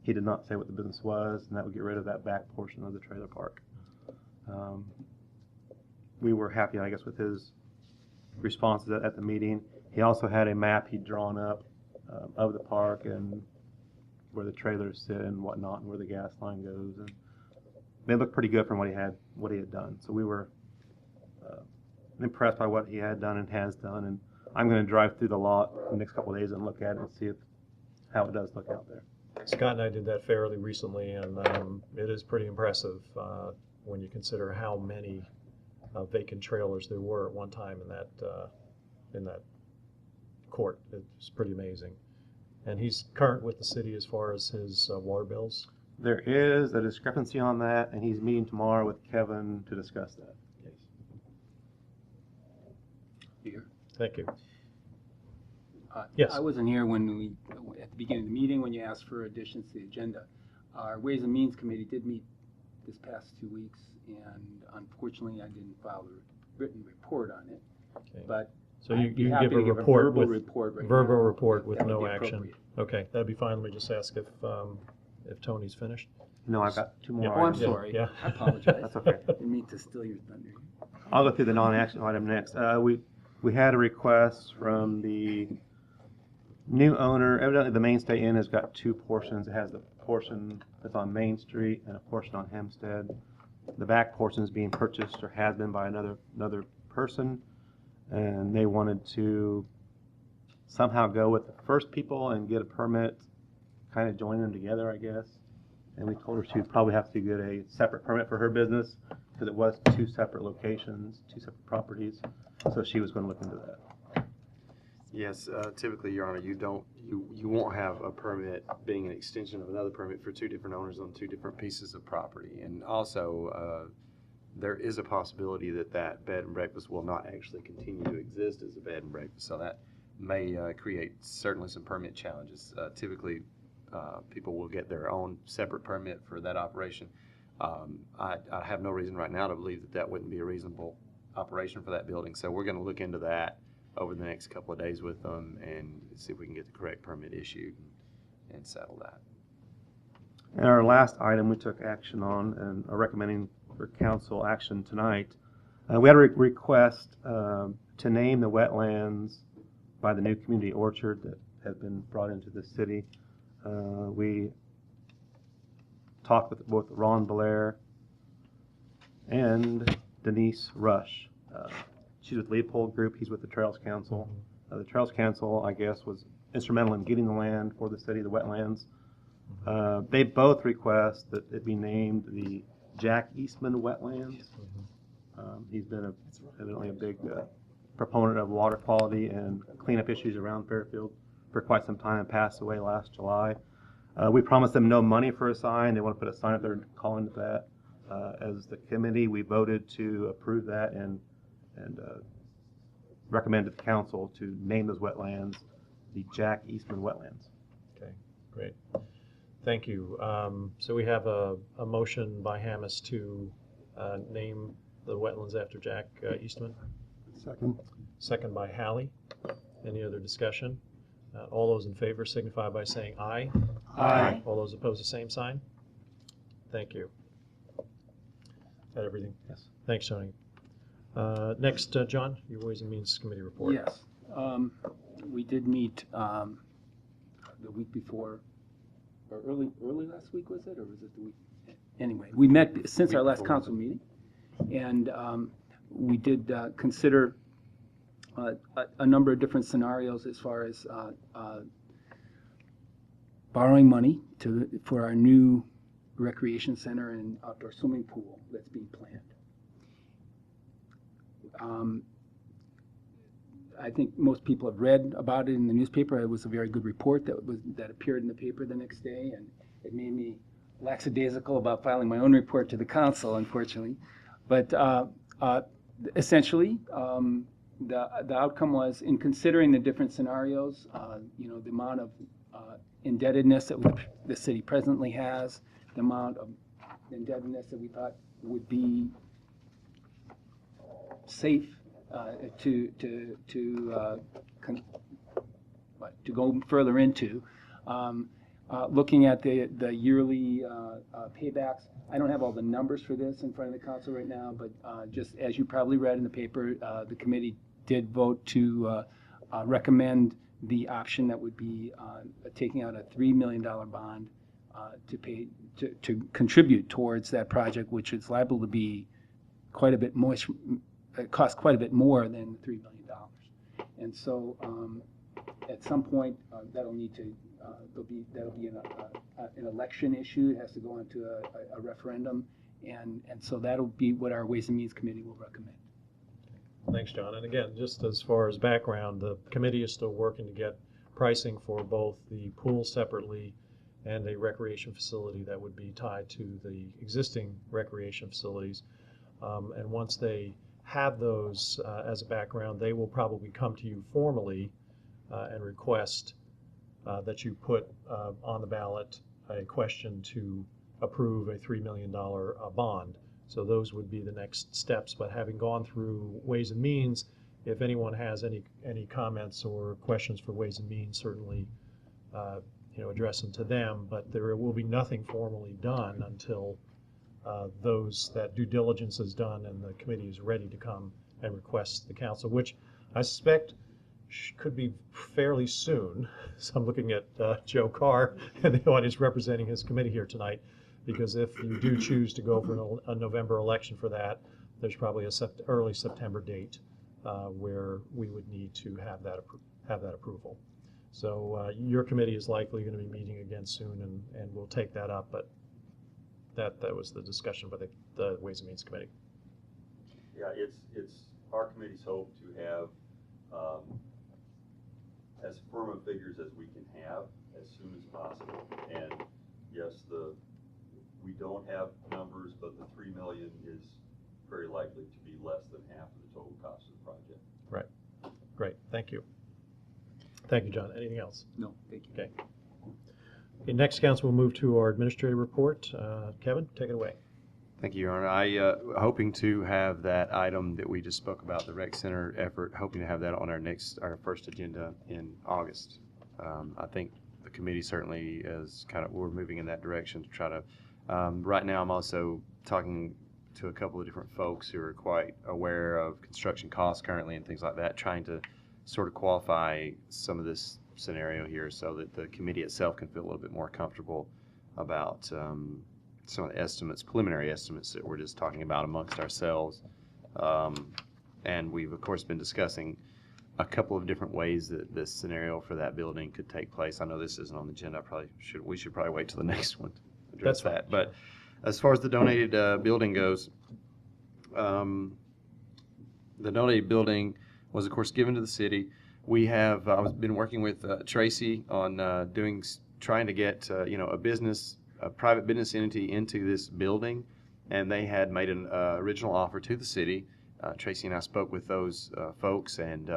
He did not say what the business was, and that would get rid of that back portion of the trailer park. We were happy, I guess, with his responses at the meeting. He also had a map he'd drawn up of the park and where the trailers sit and whatnot, and where the gas line goes. And they looked pretty good from what he had done. So we were impressed by what he had done and has done. And I'm going to drive through the lot the next couple of days and look at it and see how it does look out there. Scott and I did that fairly recently, and it is pretty impressive when you consider how many vacant trailers there were at one time in that court. It's pretty amazing. And he's current with the city as far as his water bills. There is a discrepancy on that, and he's meeting tomorrow with Kevin to discuss that. Here. Thank you. Yes. I wasn't here when at the beginning of the meeting when you asked for additions to the agenda. Our Ways and Means Committee did meet this past 2 weeks, and unfortunately I didn't file a written report on it. Okay. But so you give a report with verbal report with no action. Okay, that'd be fine. Let me just ask if Tony's finished. No, I've got 2 more. Yeah. Oh, I'm sorry. Yeah. I apologize. That's okay. Didn't mean to steal your thunder. I'll go through the non-action item next. We had a request from the new owner. Evidently, the Mainstay Inn has got 2 portions. It has the portion that's on Main Street and a portion on Hempstead. The back portion is being purchased or has been by another person, and they wanted to somehow go with the first people and get a permit, kind of join them together, I guess. And we told her she'd probably have to get a separate permit for her business because it was 2 separate locations, 2 separate properties. So she was going to look into that. Yes, typically, Your Honor, you won't have a permit being an extension of another permit for 2 different owners on 2 different pieces of property. And also, there is a possibility that bed and breakfast will not actually continue to exist as a bed and breakfast. So that may create certainly some permit challenges. Typically, people will get their own separate permit for that operation. I have no reason right now to believe that wouldn't be a reasonable operation for that building. So we're going to look into that over the next couple of days with them and see if we can get the correct permit issued and settle that. And our last item we took action on and are recommending for council action tonight. We had a request to name the wetlands by the new community orchard that has been brought into the city. We talked with both Ron Blair and Denise Rush. She's with Leopold Group. He's with the Trails Council. The Trails Council, I guess, was instrumental in getting the land for the city, the wetlands. They both request that it be named the Jack Eastman Wetlands. He's been evidently a big proponent of water quality and cleanup issues around Fairfield for quite some time and passed away last July. We promised them no money for a sign. They want to put a sign up there calling it that. As the committee, we voted to approve that and recommend to the council to name those wetlands the Jack Eastman Wetlands. Okay, great. Thank you. So we have a motion by Hammes to name the wetlands after Jack Eastman. Second. Second by Hallie. Any other discussion? All those in favor signify by saying aye. Aye. All those opposed, the same sign. Thank you. Got everything? Yes. Thanks, Tony. Next, John, your Ways and Means Committee report. Yes. We did meet the week before, or early last week, was it? Or was it the week? Anyway, we met since our last council meeting. And we did consider a number of different scenarios as far as borrowing money for our new recreation center and outdoor swimming pool that's being planned. I think most people have read about it in the newspaper. It was a very good report that appeared in the paper the next day, and it made me lackadaisical about filing my own report to the council, unfortunately. But essentially, the outcome was, in considering the different scenarios, the amount of indebtedness that the city presently has, the amount of indebtedness that we thought would be safe to go further into. Looking at the yearly paybacks, I don't have all the numbers for this in front of the council right now, but just as you probably read in the paper, the committee did vote to recommend the option that would be taking out a $3 million bond to contribute towards that project, which is liable to be quite a bit more. It costs quite a bit more than $3 million. And so at some point that'll be an election issue. It has to go into a referendum, and so that'll be what our Ways and Means Committee will recommend. Thanks, John. And again, just as far as background, the committee is still working to get pricing for both the pool separately and a recreation facility that would be tied to the existing recreation facilities. And once they have those as a background, they will probably come to you formally and request that you put on the ballot a question to approve a $3 million bond. So those would be the next steps. But having gone through Ways and Means, if anyone has any comments or questions for Ways and Means, certainly address them to them. But there will be nothing formally done until that due diligence is done and the committee is ready to come and request the council, which I suspect could be fairly soon. So I'm looking at Joe Carr and the audience representing his committee here tonight, because if you do choose to go for a November election for that, there's probably a early September date where we would need to have that approval. So your committee is likely going to be meeting again soon, and we'll take that up. But that was the discussion by the Ways and Means Committee. Yeah, it's our committee's hope to have as firm of figures as we can have as soon as possible. And yes, we don't have numbers, but the $3 million is very likely to be less than half of the total cost of the project. Right. Great. Thank you. Thank you, John. Anything else? No, thank you. Okay. Next, council, we'll move to our administrative report. Kevin, take it away. Thank you, Your Honor. Hoping to have that item that we just spoke about, the rec center effort, hoping to have that on our first agenda in August. I think the committee certainly is we're moving in that direction to try to. Right now, I'm also talking to a couple of different folks who are quite aware of construction costs currently and things like that, trying to sort of qualify some of this scenario here so that the committee itself can feel a little bit more comfortable about some of the estimates, preliminary estimates that we're just talking about amongst ourselves. And we've, of course, been discussing a couple of different ways that this scenario for that building could take place. I know this isn't on the agenda. We should probably wait till the next one to address that. But as far as the donated building goes, the donated building was, of course, given to the city. We have I've been working with Tracy on trying to get a private business entity into this building, and they had made an original offer to the city. Tracy and I spoke with those folks and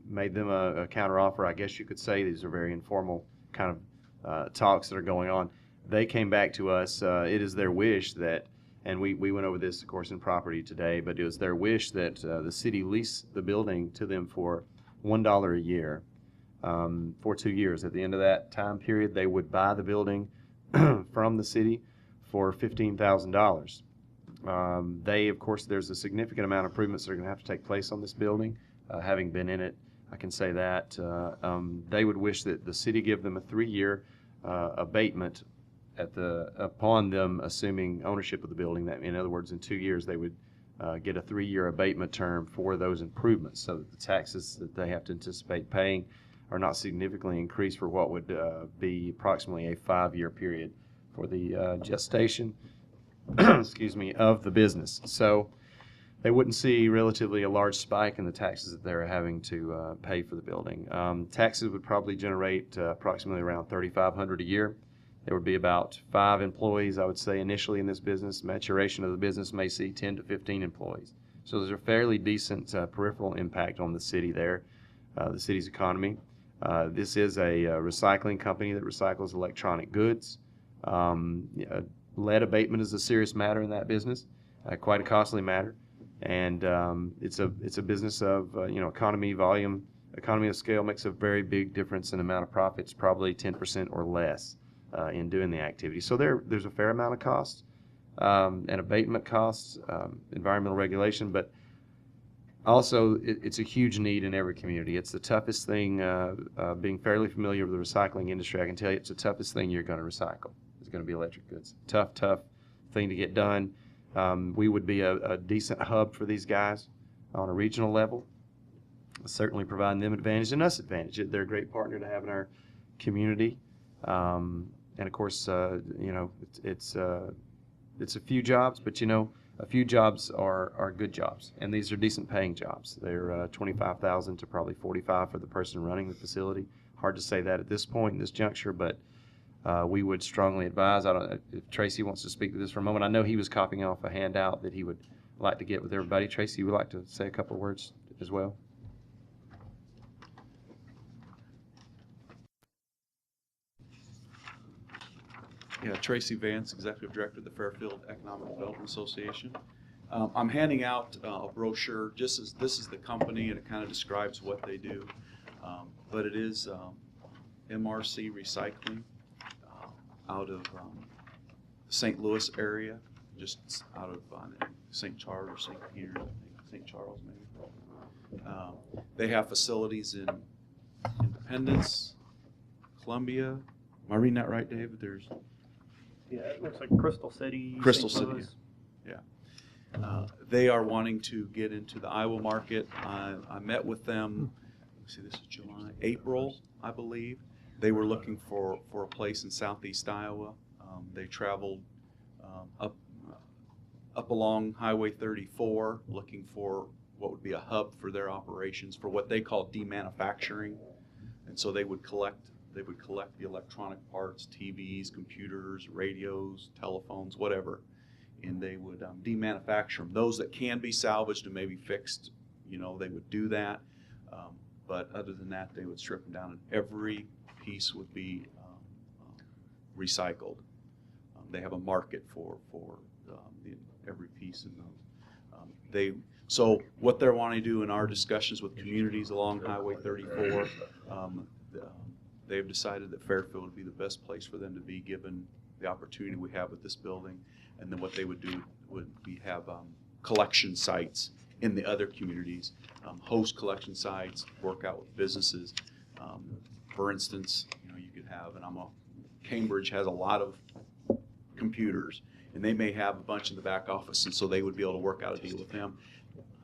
made them a counter offer. I guess you could say these are very informal kind of talks that are going on. They came back to us. It is their wish that, and we went over this, of course, in property today, but it was their wish that the city lease the building to them for $1 a year for 2 years. At the end of that time period, they would buy the building from the city for $15,000. Of course, there's a significant amount of improvements that are going to have to take place on this building. Having been in it, I can say that. They would wish that the city give them a 3-year abatement upon them assuming ownership of the building, that in other words, in 2 years, they would get a 3-year abatement term for those improvements, so that the taxes that they have to anticipate paying are not significantly increased for what would be approximately a 5-year period for the gestation, excuse me, of the business. So they wouldn't see relatively a large spike in the taxes that they're having to pay for the building. Taxes would probably generate approximately around $3,500 a year. There would be about 5 employees, I would say, initially in this business. Maturation of the business may see 10 to 15 employees. So there's a fairly decent peripheral impact on the city there, the city's economy. This is a recycling company that recycles electronic goods. Lead abatement is a serious matter in that business, quite a costly matter. And it's a business of, economy of scale makes a very big difference in the amount of profits, probably 10% or less. In doing the activity. So there's a fair amount of costs and abatement costs, environmental regulation, but also it's a huge need in every community. It's the toughest thing, being fairly familiar with the recycling industry, I can tell you it's the toughest thing you're going to recycle. It's going to be electric goods. Tough thing to get done. We would be a decent hub for these guys on a regional level, certainly providing them advantage and us advantage. They're a great partner to have in our community. And of course, it's a few jobs, but a few jobs are good jobs, and these are decent paying jobs. They're $25,000 to probably $45,000 for the person running the facility. Hard to say that at this point in this juncture, but we would strongly advise. I don't know if Tracy wants to speak to this for a moment. I know he was copying off a handout that he would like to get with everybody. Tracy, you would like to say a couple of words as well? Yeah, Tracy Vance, Executive Director of the Fairfield Economic Development Association. I'm handing out a brochure. This is the company, and it kind of describes what they do. But it is MRC Recycling out of St. Louis area, just out of St. Charles or St. Peter, I think. St. Charles maybe. They have facilities in Independence, Columbia. Am I reading that right, David? Yeah, it looks like Crystal City. Crystal St. City, Louis. yeah. They are wanting to get into the Iowa market. I met with them, let's see, this is July, April, I believe. They were looking for a place in southeast Iowa. They traveled up along Highway 34, looking for what would be a hub for their operations for what they call demanufacturing. And so they would collect the electronic parts, TVs, computers, radios, telephones, whatever, and they would demanufacture them. Those that can be salvaged and maybe fixed, they would do that. But other than that, they would strip them down, and every piece would be recycled. They have a market for every piece in those. So what they're wanting to do in our discussions with communities along Highway 34, they've decided that Fairfield would be the best place for them to be, given the opportunity we have with this building. And then what they would do would be have collection sites in the other communities, host collection sites, work out with businesses. For instance, you could have, Cambridge has a lot of computers, and they may have a bunch in the back office, and so they would be able to work out a deal with them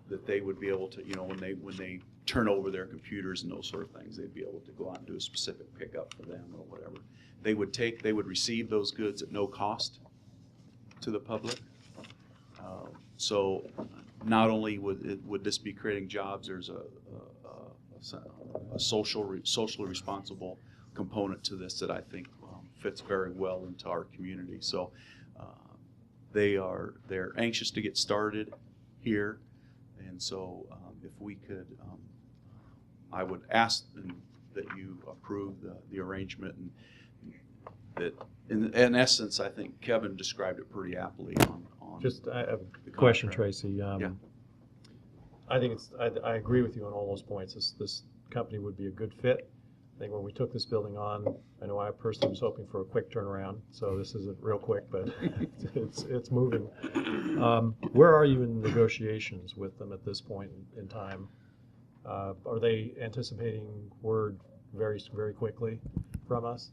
that they would be able to, when they turn over their computers and those sort of things, they'd be able to go out and do a specific pickup for them or whatever. They would receive those goods at no cost to the public. So not only would this be creating jobs, there's a socially responsible component to this that I think fits very well into our community. So they're anxious to get started here, and so if we could, I would ask that you approve the arrangement, and that in essence, I think Kevin described it pretty aptly on Just I have a question, contract. Tracy. Yeah. I think I agree with you on all those points. This company would be a good fit. I think when we took this building on, I know I personally was hoping for a quick turnaround, so this isn't real quick, but it's moving. Where are you in negotiations with them at this point in time? Are they anticipating word very, very quickly from us?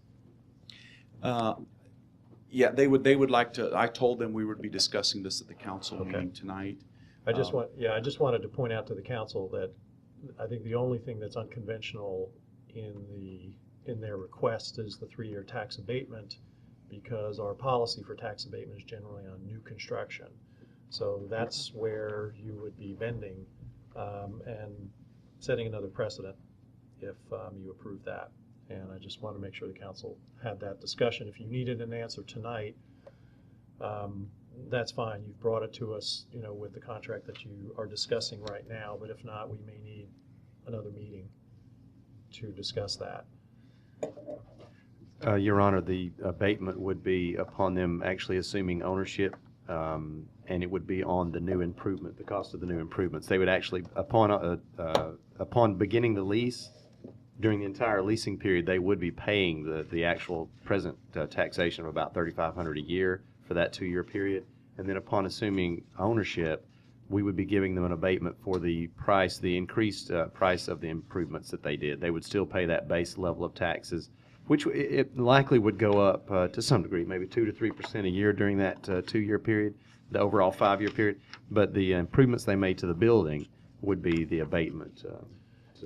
Yeah, they would like to, I told them we would be discussing this at the council meeting tonight. I just wanted to point out to the council that I think the only thing that's unconventional in their request is the 3-year tax abatement, because our policy for tax abatement is generally on new construction. So that's where you would be bending and setting another precedent if you approve that. And I just want to make sure the council had that discussion. If you needed an answer tonight, that's fine. You've brought it to us, with the contract that you are discussing right now. But if not, we may need another meeting to discuss that. Your Honor, the abatement would be upon them actually assuming ownership, and it would be on the new improvement, the cost of the new improvements. They would actually, upon beginning the lease, during the entire leasing period, they would be paying the actual present taxation of about $3,500 a year for that 2-year period. And then upon assuming ownership, we would be giving them an abatement for the price, the increased price of the improvements that they did. They would still pay that base level of taxes, which it likely would go up to some degree, maybe 2 to 3% a year during that 2-year period, the overall 5-year period. But the improvements they made to the building would be the abatement, so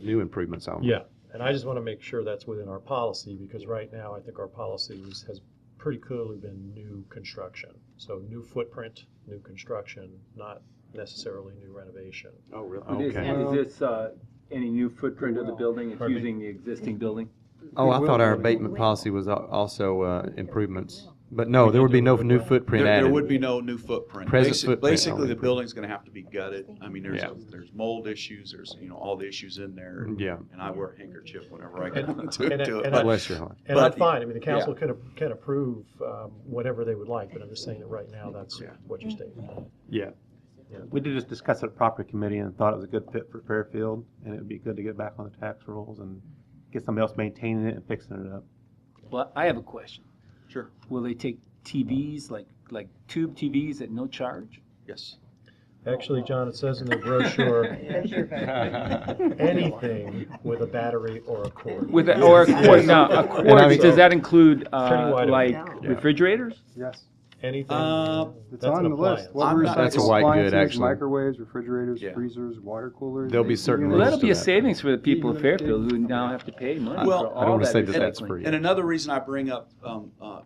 new improvements only. Yeah, and I just want to make sure that's within our policy, because right now I think our policy has pretty clearly been new construction. So new footprint, new construction, not necessarily new renovation. Oh, really? Okay. And is this any new footprint of the building? It's using the existing building? Oh, I thought our abatement policy was also improvements. But no, there would be no new footprint added. There would be no new footprint. Basically, the building's going to have to be gutted. I mean, there's mold issues, there's all the issues in there. Yeah. And I wear a handkerchief whenever I get into it. Bless your heart. And that's fine. I mean, the council can approve whatever they would like, but I'm just saying that right now that's what you're stating. Yeah. We did just discuss it at property committee and thought it was a good fit for Fairfield, and it would be good to get back on the tax rolls and get somebody else maintaining it and fixing it up. Well, I have a question. Sure. Will they take TVs, like tube TVs at no charge? Yes. Actually, John, it says in the brochure, anything with a battery or a cord. Or a cord. Now, a cord, does that include like refrigerators? Yes. Anything? It's on the list. That's a white good, actually. Microwaves, refrigerators, freezers, water coolers. There'll be certain Well, rules that'll to be a that. savings for the people of Fairfield who now have to pay money for all I don't want to say that that that's recycling. free. And another reason I bring up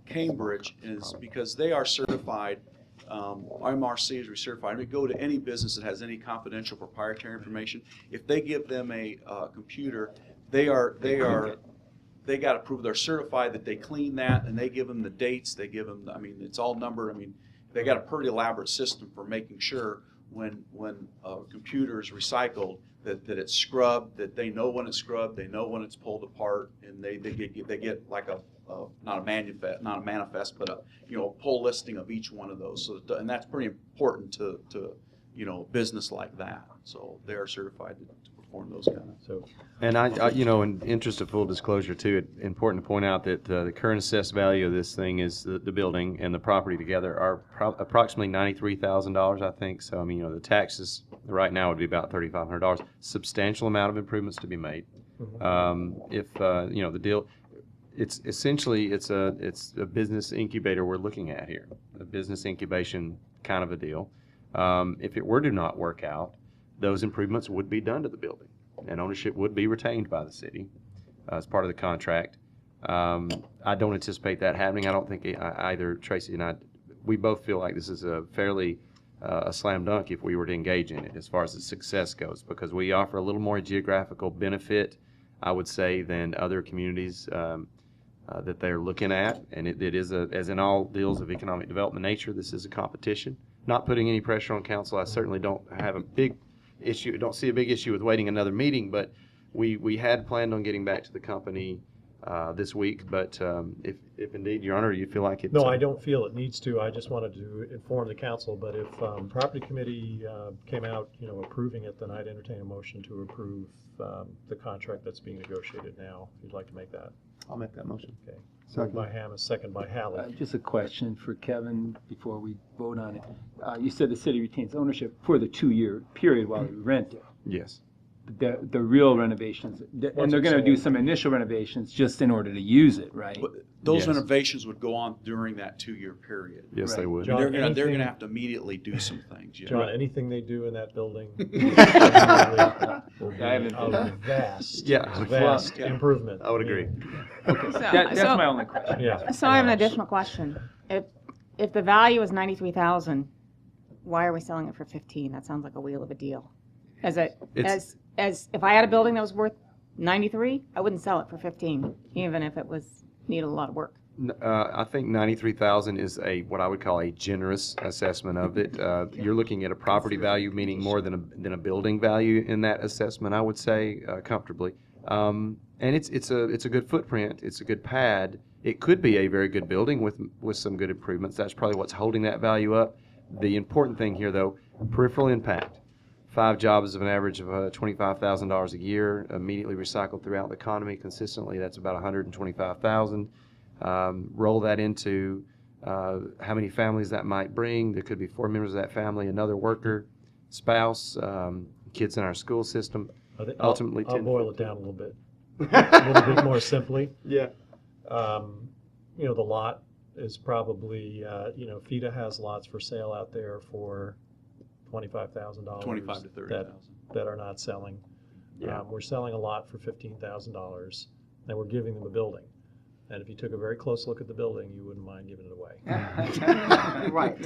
Cambridge is because they are certified, MRC is recertified. I mean, go to any business that has any confidential proprietary information. If they give them a computer, they got to prove they're certified that they clean that, and they give them the dates. They give them, I mean, it's all numbered. I mean, they got a pretty elaborate system for making sure when a computer is recycled that it's scrubbed, that they know when it's scrubbed, they know when it's pulled apart, and they get like not a manifest, but a pull listing of each one of those. So and that's pretty important to a business like that. So they are certified to perform those kind of. So. And I in interest of full disclosure too, it's important to point out that the current assessed value of this thing is the building and the property together are approximately $93,000, I think. So I mean, the taxes right now would be about $3,500. Substantial amount of improvements to be made. If the deal, it's essentially it's a business incubator we're looking at here, a business incubation kind of a deal. If it were to not work out, those improvements would be done to the building, and ownership would be retained by the city as part of the contract. I don't anticipate that happening. I don't think either Tracy and I, we both feel like this is a fairly a slam dunk if we were to engage in it as far as the success goes, because we offer a little more geographical benefit, I would say, than other communities that they're looking at. And it is, as in all deals of economic development nature, this is a competition. Not putting any pressure on council. I certainly don't have a big issue, don't see a big issue with waiting another meeting, but we had planned on getting back to the company this week, but if indeed, Your Honor, you feel like it's... No, I don't feel it needs to. I just wanted to inform the council, but if property committee came out, approving it, then I'd entertain a motion to approve the contract that's being negotiated now, if you'd like to make that. I'll make that motion. Okay. Moved by Hammes, second by Halley. Just a question for Kevin before we vote on it. You said the city retains ownership for the 2-year period while we rent it. Yes. the real renovations. And they're going to do some initial renovations just in order to use it, right? But those Yes. renovations would go on during that 2-year period. Yes, they would. John, They're going anything- to have to immediately do some things. Yeah. John, anything they do in that building will be I haven't been a there. vast, Yeah. vast Yeah. improvement. I would agree. Okay, So- that's so- my only question. Yeah. So I have an additional question. If the value is 93,000, why are we selling it for 15? That sounds like a wheel of a deal. As if I had a building that was worth 93, I wouldn't sell it for 15, even if it needed a lot of work. I think 93,000 is what I would call a generous assessment of it. You're looking at a property value, meaning more than a building value in that assessment, I would say, comfortably. And it's a good footprint. It's a good pad. It could be a very good building with some good improvements. That's probably what's holding that value up. The important thing here, though, peripheral impact. 5 jobs of an average of $25,000 a year, immediately recycled throughout the economy consistently. That's about $125,000. Roll that into how many families that might bring. There could be 4 members of that family, another worker, spouse, kids in our school system. Ultimately, I'll boil it down a little bit, a little bit more simply. Yeah. The lot is probably, FIDA has lots for sale out there for $25,000. 25 to 30,000. That are not selling. Yeah. We're selling a lot for $15,000, and we're giving them a building. And if you took a very close look at the building, you wouldn't mind giving it away. Right.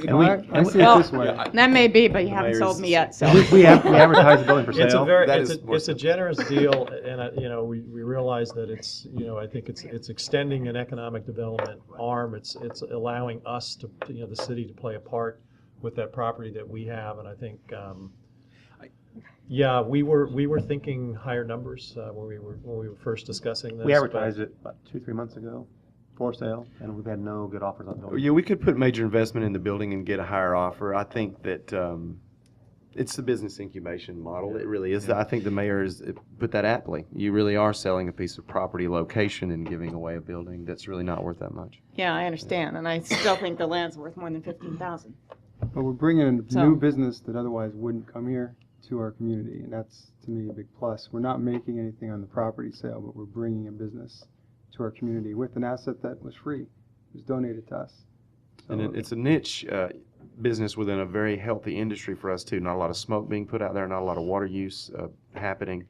I see it this way. That may be, but you haven't sold me yet, so. We advertise the building for sale. It's a generous deal, and we realize that it's, I think it's extending an economic development arm. It's allowing us to, the city to play a part with that property that we have, and I think, we were thinking higher numbers when we were first discussing this. We advertised it about 2-3 months ago for sale, and we've had no good offers on the building. Yeah, we could put major investment in the building and get a higher offer. I think that it's the business incubation model. It really is. I think the mayor has put that aptly. You really are selling a piece of property location and giving away a building that's really not worth that much. Yeah, I understand, and I still think the land's worth more than 15,000. But we're bringing in So- new business that otherwise wouldn't come here to our community, and that's, to me, a big plus. We're not making anything on the property sale, but we're bringing a business to our community with an asset that was free. It was donated to us. So, And it's a niche business within a very healthy industry for us, too. Not a lot of smoke being put out there, not a lot of water use happening.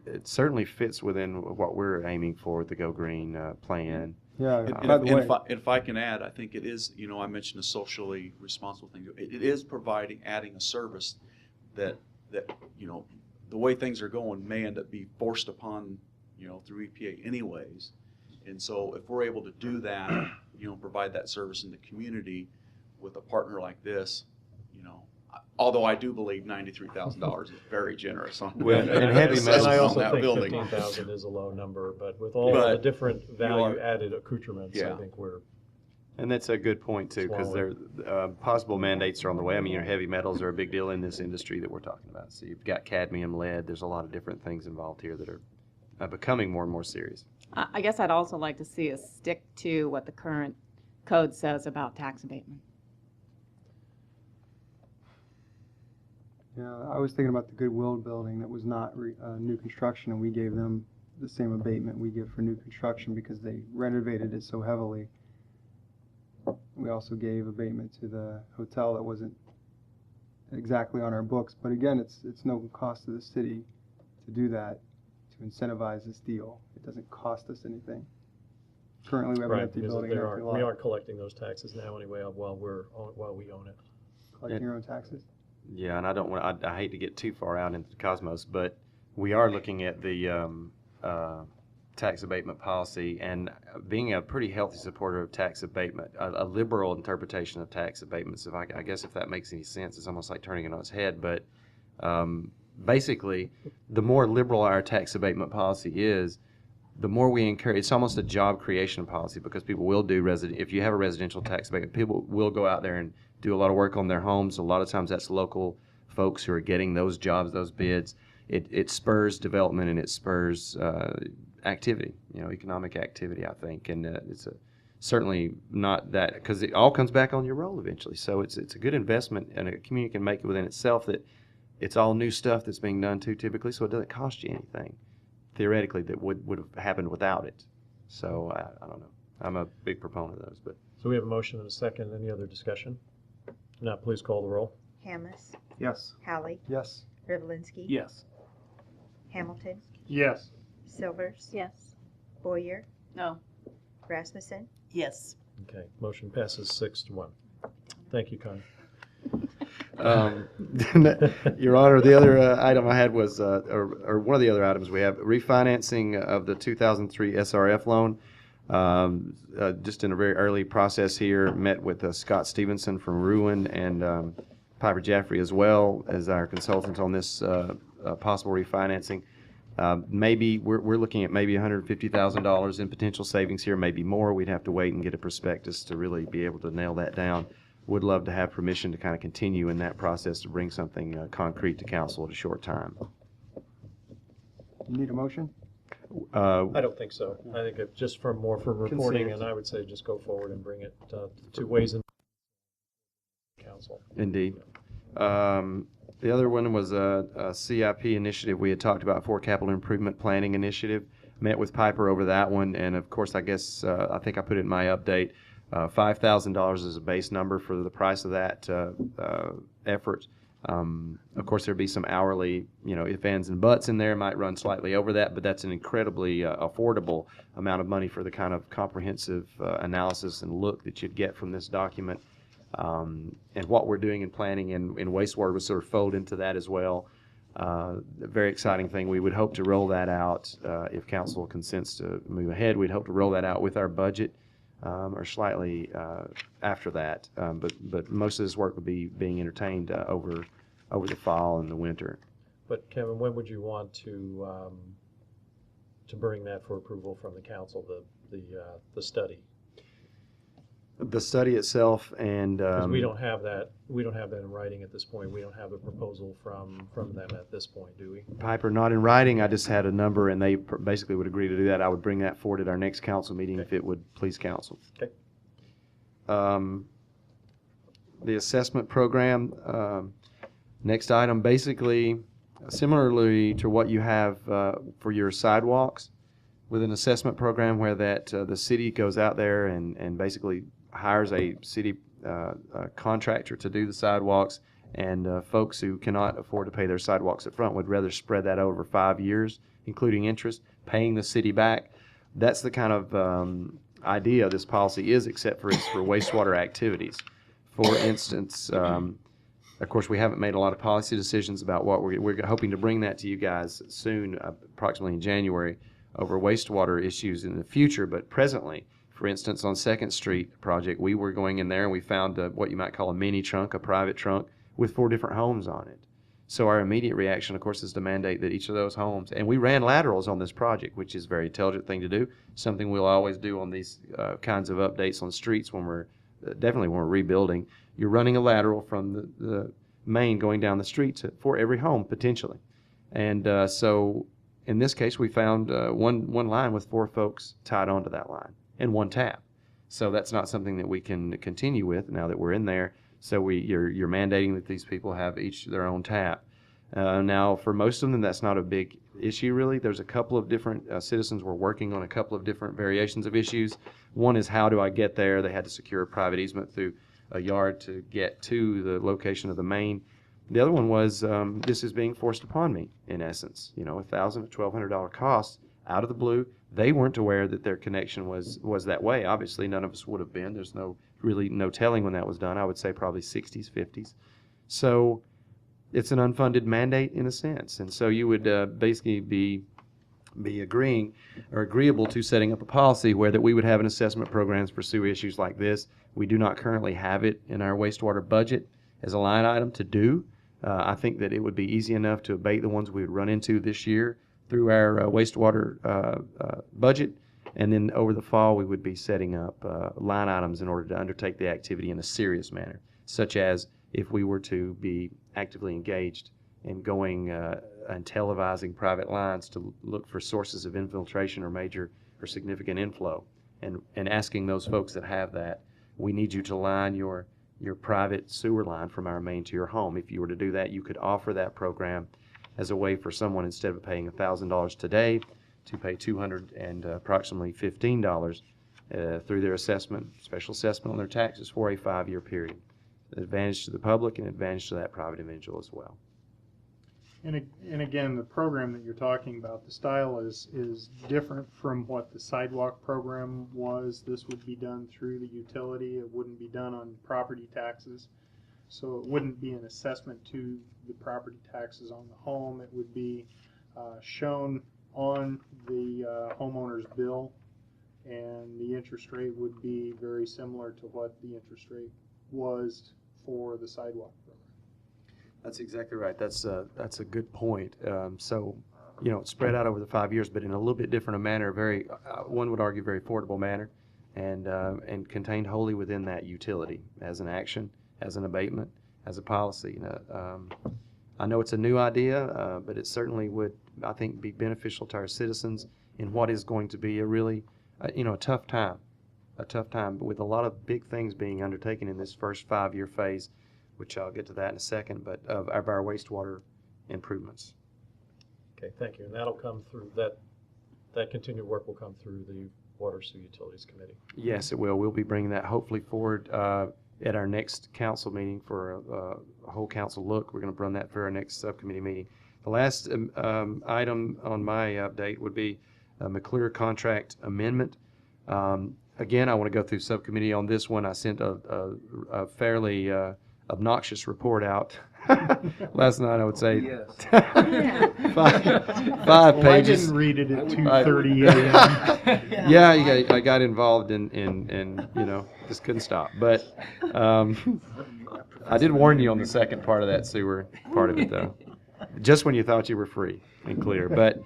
It certainly fits within what we're aiming for with the Go Green plan. Yeah, And by the way, if I can add, I think it is, I mentioned a socially responsible thing. It is adding a service that the way things are going may end up being forced upon, through EPA anyways. And so if we're able to do that, provide that service in the community with a partner like this, although I do believe $93,000 is very generous on Well, and heavy And metals I on also that think building. 15,000 is a low number, but with all the different value-added accoutrements, I think we're. And that's a good point, too, because possible mandates are on the way. I mean, heavy metals are a big deal in this industry that we're talking about. So you've got cadmium, lead. There's a lot of different things involved here that are becoming more and more serious. I guess I'd also like to see us stick to what the current code says about tax abatement. yeah, I was thinking about the Goodwill building that was not new construction, and we gave them the same abatement we give for new construction because they renovated it so heavily. We also gave abatement to the hotel that wasn't exactly on our books, but again, it's no cost to the city to do that, to incentivize this deal. It doesn't cost us anything. Currently, we have an empty because building. and empty lot. we aren't collecting those taxes now anyway while we own it. Collecting your own taxes? Yeah, and I hate to get too far out into the cosmos, but we are looking at the tax abatement policy and being a pretty healthy supporter of tax abatement, a liberal interpretation of tax abatements. I guess if that makes any sense, it's almost like turning it on its head. But basically, the more liberal our tax abatement policy is, the more we encourage. It's almost a job creation policy because people will do if you have a residential tax abatement, people will go out there and do a lot of work on their homes. A lot of times that's local folks who are getting those jobs, those bids. It spurs development and it spurs activity, economic activity, I think. And it's certainly not that, because it all comes back on your roll eventually. So it's a good investment, and a community can make it within itself that it's all new stuff that's being done too typically, so it doesn't cost you anything theoretically that would have happened without it. So I don't know. I'm a big proponent of those. But So we have a motion and a second. Any other discussion? Now, please call the roll. Hammes, Yes. Hallie, Yes. Rivelinsky. Yes. Hamilton, Yes. Silvers, Yes. Boyer, No. Rasmussen. Yes. Okay, motion passes 6-1. Thank you, Connie. Your Honor, the other item I had was, or one of the other items we have, refinancing of the 2003 SRF loan. Just in a very early process here, met with Scott Stevenson from Ruin and Piper Jaffray as well as our consultants on this possible refinancing. Maybe we're looking at maybe $150,000 in potential savings here, maybe more. We'd have to wait and get a prospectus to really be able to nail that down. Would love to have permission to kind of continue in that process to bring something concrete to council at a short time. You need a motion? I don't think so. I think it's just for reporting, and I would say just go forward and bring it to Ways and Council. Indeed. The other one was a CIP initiative we had talked about for capital improvement planning initiative. Met with Piper over that one, and of course, I guess I think I put it in my update. $5,000 is a base number for the price of that effort. Of course, there'd be some hourly, if, ands, and buts in there. Might run slightly over that, but that's an incredibly affordable amount of money for the kind of comprehensive analysis and look that you'd get from this document. And what we're doing in planning and wastewater would sort of fold into that as well. A very exciting thing. We would hope to roll that out if council consents to move ahead. We'd hope to roll that out with our budget. Or slightly after that, but most of this work would be being entertained over the fall and the winter. But Kevin, when would you want to bring that for approval from the council? The study. The study itself, and because we don't have that in writing at this point. We don't have a proposal from them at this point, do we? Piper, not in writing. I just had a number, and they basically would agree to do that. I would bring that forward at our next council meeting if it would please council. Okay. The assessment program. Next item, basically similarly to what you have for your sidewalks, with an assessment program where that the city goes out there and basically hires a city contractor to do the sidewalks, and folks who cannot afford to pay their sidewalks up front would rather spread that over 5 years, including interest, paying the city back. That's the kind of idea this policy is, except for it's for wastewater activities. For instance, of course, we haven't made a lot of policy decisions about what we're hoping to bring that to you guys soon, approximately in January, over wastewater issues in the future. But presently, for instance, on 2nd Street project, we were going in there and we found what you might call a mini trunk, a private trunk with 4 different homes on it. So our immediate reaction, of course, is to mandate that each of those homes, and we ran laterals on this project, which is a very intelligent thing to do, something we'll always do on these kinds of updates on streets when we're, definitely when we're rebuilding. You're running a lateral from the main going down the street for every home, potentially. And so in this case, we found one line with 4 folks tied onto that line and 1 tap. So that's not something that we can continue with now that we're in there. So you're mandating that these people have each their own tap. Now, for most of them, that's not a big issue, really. There's a couple of different citizens were working on a couple of different variations of issues. One is, how do I get there? They had to secure a private easement through a yard to get to the location of the main. The other one was, this is being forced upon me, in essence. $1,000 to $1,200 costs out of the blue. They weren't aware that their connection was that way. Obviously, none of us would have been. There's really no telling when that was done. I would say probably 60s, 50s. So it's an unfunded mandate in a sense. And so you would basically be agreeing or agreeable to setting up a policy where that we would have an assessment program to pursue issues like this. We do not currently have it in our wastewater budget as a line item to do. I think that it would be easy enough to abate the ones we would run into this year through our wastewater budget. And then over the fall, we would be setting up line items in order to undertake the activity in a serious manner, such as if we were to be actively engaged in going and televising private lines to look for sources of infiltration or major or significant inflow, and asking those folks that have that, we need you to line your your private sewer line from our main to your home. If you were to do that, you could offer that program as a way for someone, instead of paying $1,000 today, to pay $200 and approximately $15 through their assessment, special assessment on their taxes for a 5-year period. An advantage to the public and advantage to that private individual as well. And again, the program that you're talking about, the style is different from what the sidewalk program was. This would be done through the utility. It wouldn't be done on property taxes. So it wouldn't be an assessment to the property taxes on the home. It would be shown on the homeowner's bill, and the interest rate would be very similar to what the interest rate was for the sidewalk program. That's exactly right. That's a good point. So, you know, it's spread out over the 5 years, but in a little bit different manner, very one would argue very affordable manner, and contained wholly within that utility as an action, as an abatement, as a policy. I know it's a new idea, but it certainly would, I think, be beneficial to our citizens in what is going to be a really, a tough time, with a lot of big things being undertaken in this first 5-year phase, which I'll get to that in a second, but of our wastewater improvements. Okay, thank you. And that'll come through, that continued work will come through the Water Sewer Utilities Committee. Yes, it will. We'll be bringing that hopefully forward at our next council meeting for a whole council look. We're going to run that for our next subcommittee meeting. The last item on my update would be a McClure contract amendment. Again, I want to go through subcommittee on this one. I sent a fairly obnoxious report out last night, I would say. Yes. five Well, pages. I didn't read it at 2:30 a.m. Yeah, I got involved in just couldn't stop. But I did warn you on the second part of that sewer part of it, though. Just when you thought you were free and clear. But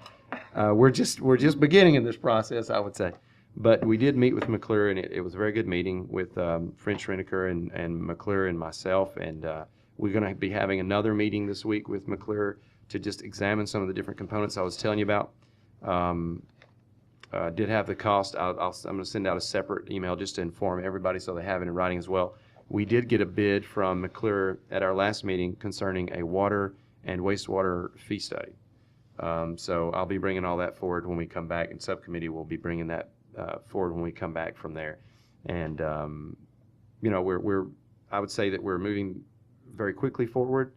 we're just beginning in this process, I would say. But we did meet with McClure, and it was a very good meeting with French Reniker and McClure and myself. And we're going to be having another meeting this week with McClure to just examine some of the different components I was telling you about. Did have the cost. I'm going to send out a separate email just to inform everybody so they have it in writing as well. We did get a bid from McClure at our last meeting concerning a water and wastewater fee study. So I'll be bringing all that forward when we come back, and subcommittee will be bringing that forward when we come back from there. And I would say that we're moving very quickly forward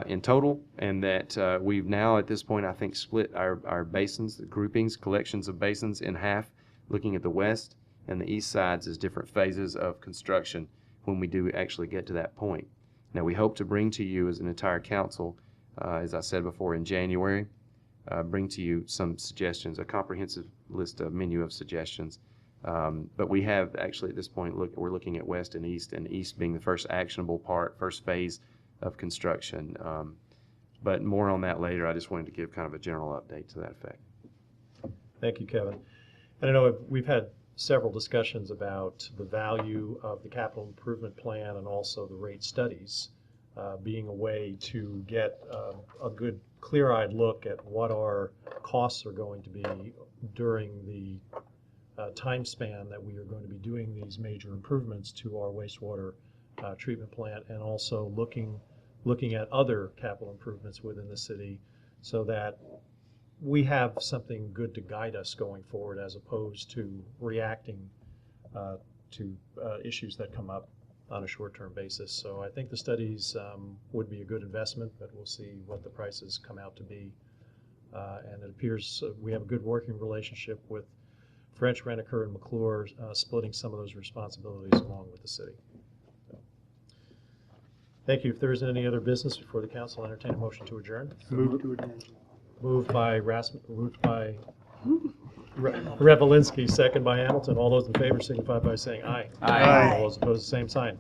in total, and that we've now at this point, I think, split our basins, the groupings, collections of basins in half, looking at the west and the east sides as different phases of construction when we do actually get to that point. Now, we hope to bring to you as an entire council, as I said before, in January, bring to you some suggestions, a comprehensive list, a menu of suggestions. But we have actually at this point, we're looking at west and east being the first actionable part, first phase of construction. But more on that later. I just wanted to give kind of a general update to that effect. Thank you, Kevin. And I know we've had several discussions about the value of the capital improvement plan and also the rate studies being a way to get a good clear-eyed look at what our costs are going to be during the time span that we are going to be doing these major improvements to our wastewater treatment plant, and also looking at other capital improvements within the city, so that we have something good to guide us going forward, as opposed to reacting to issues that come up on a short-term basis. So I think the studies would be a good investment, but we'll see what the prices come out to be. And it appears we have a good working relationship with French, Reniker, and McClure, splitting some of those responsibilities along with the city. So, thank you. If there isn't any other business before the council, I'll entertain a motion to adjourn. Move to adjourn. Moved by Revelinsky, second by Hamilton. All those in favor signify by saying aye. Aye. All those opposed, the same sign.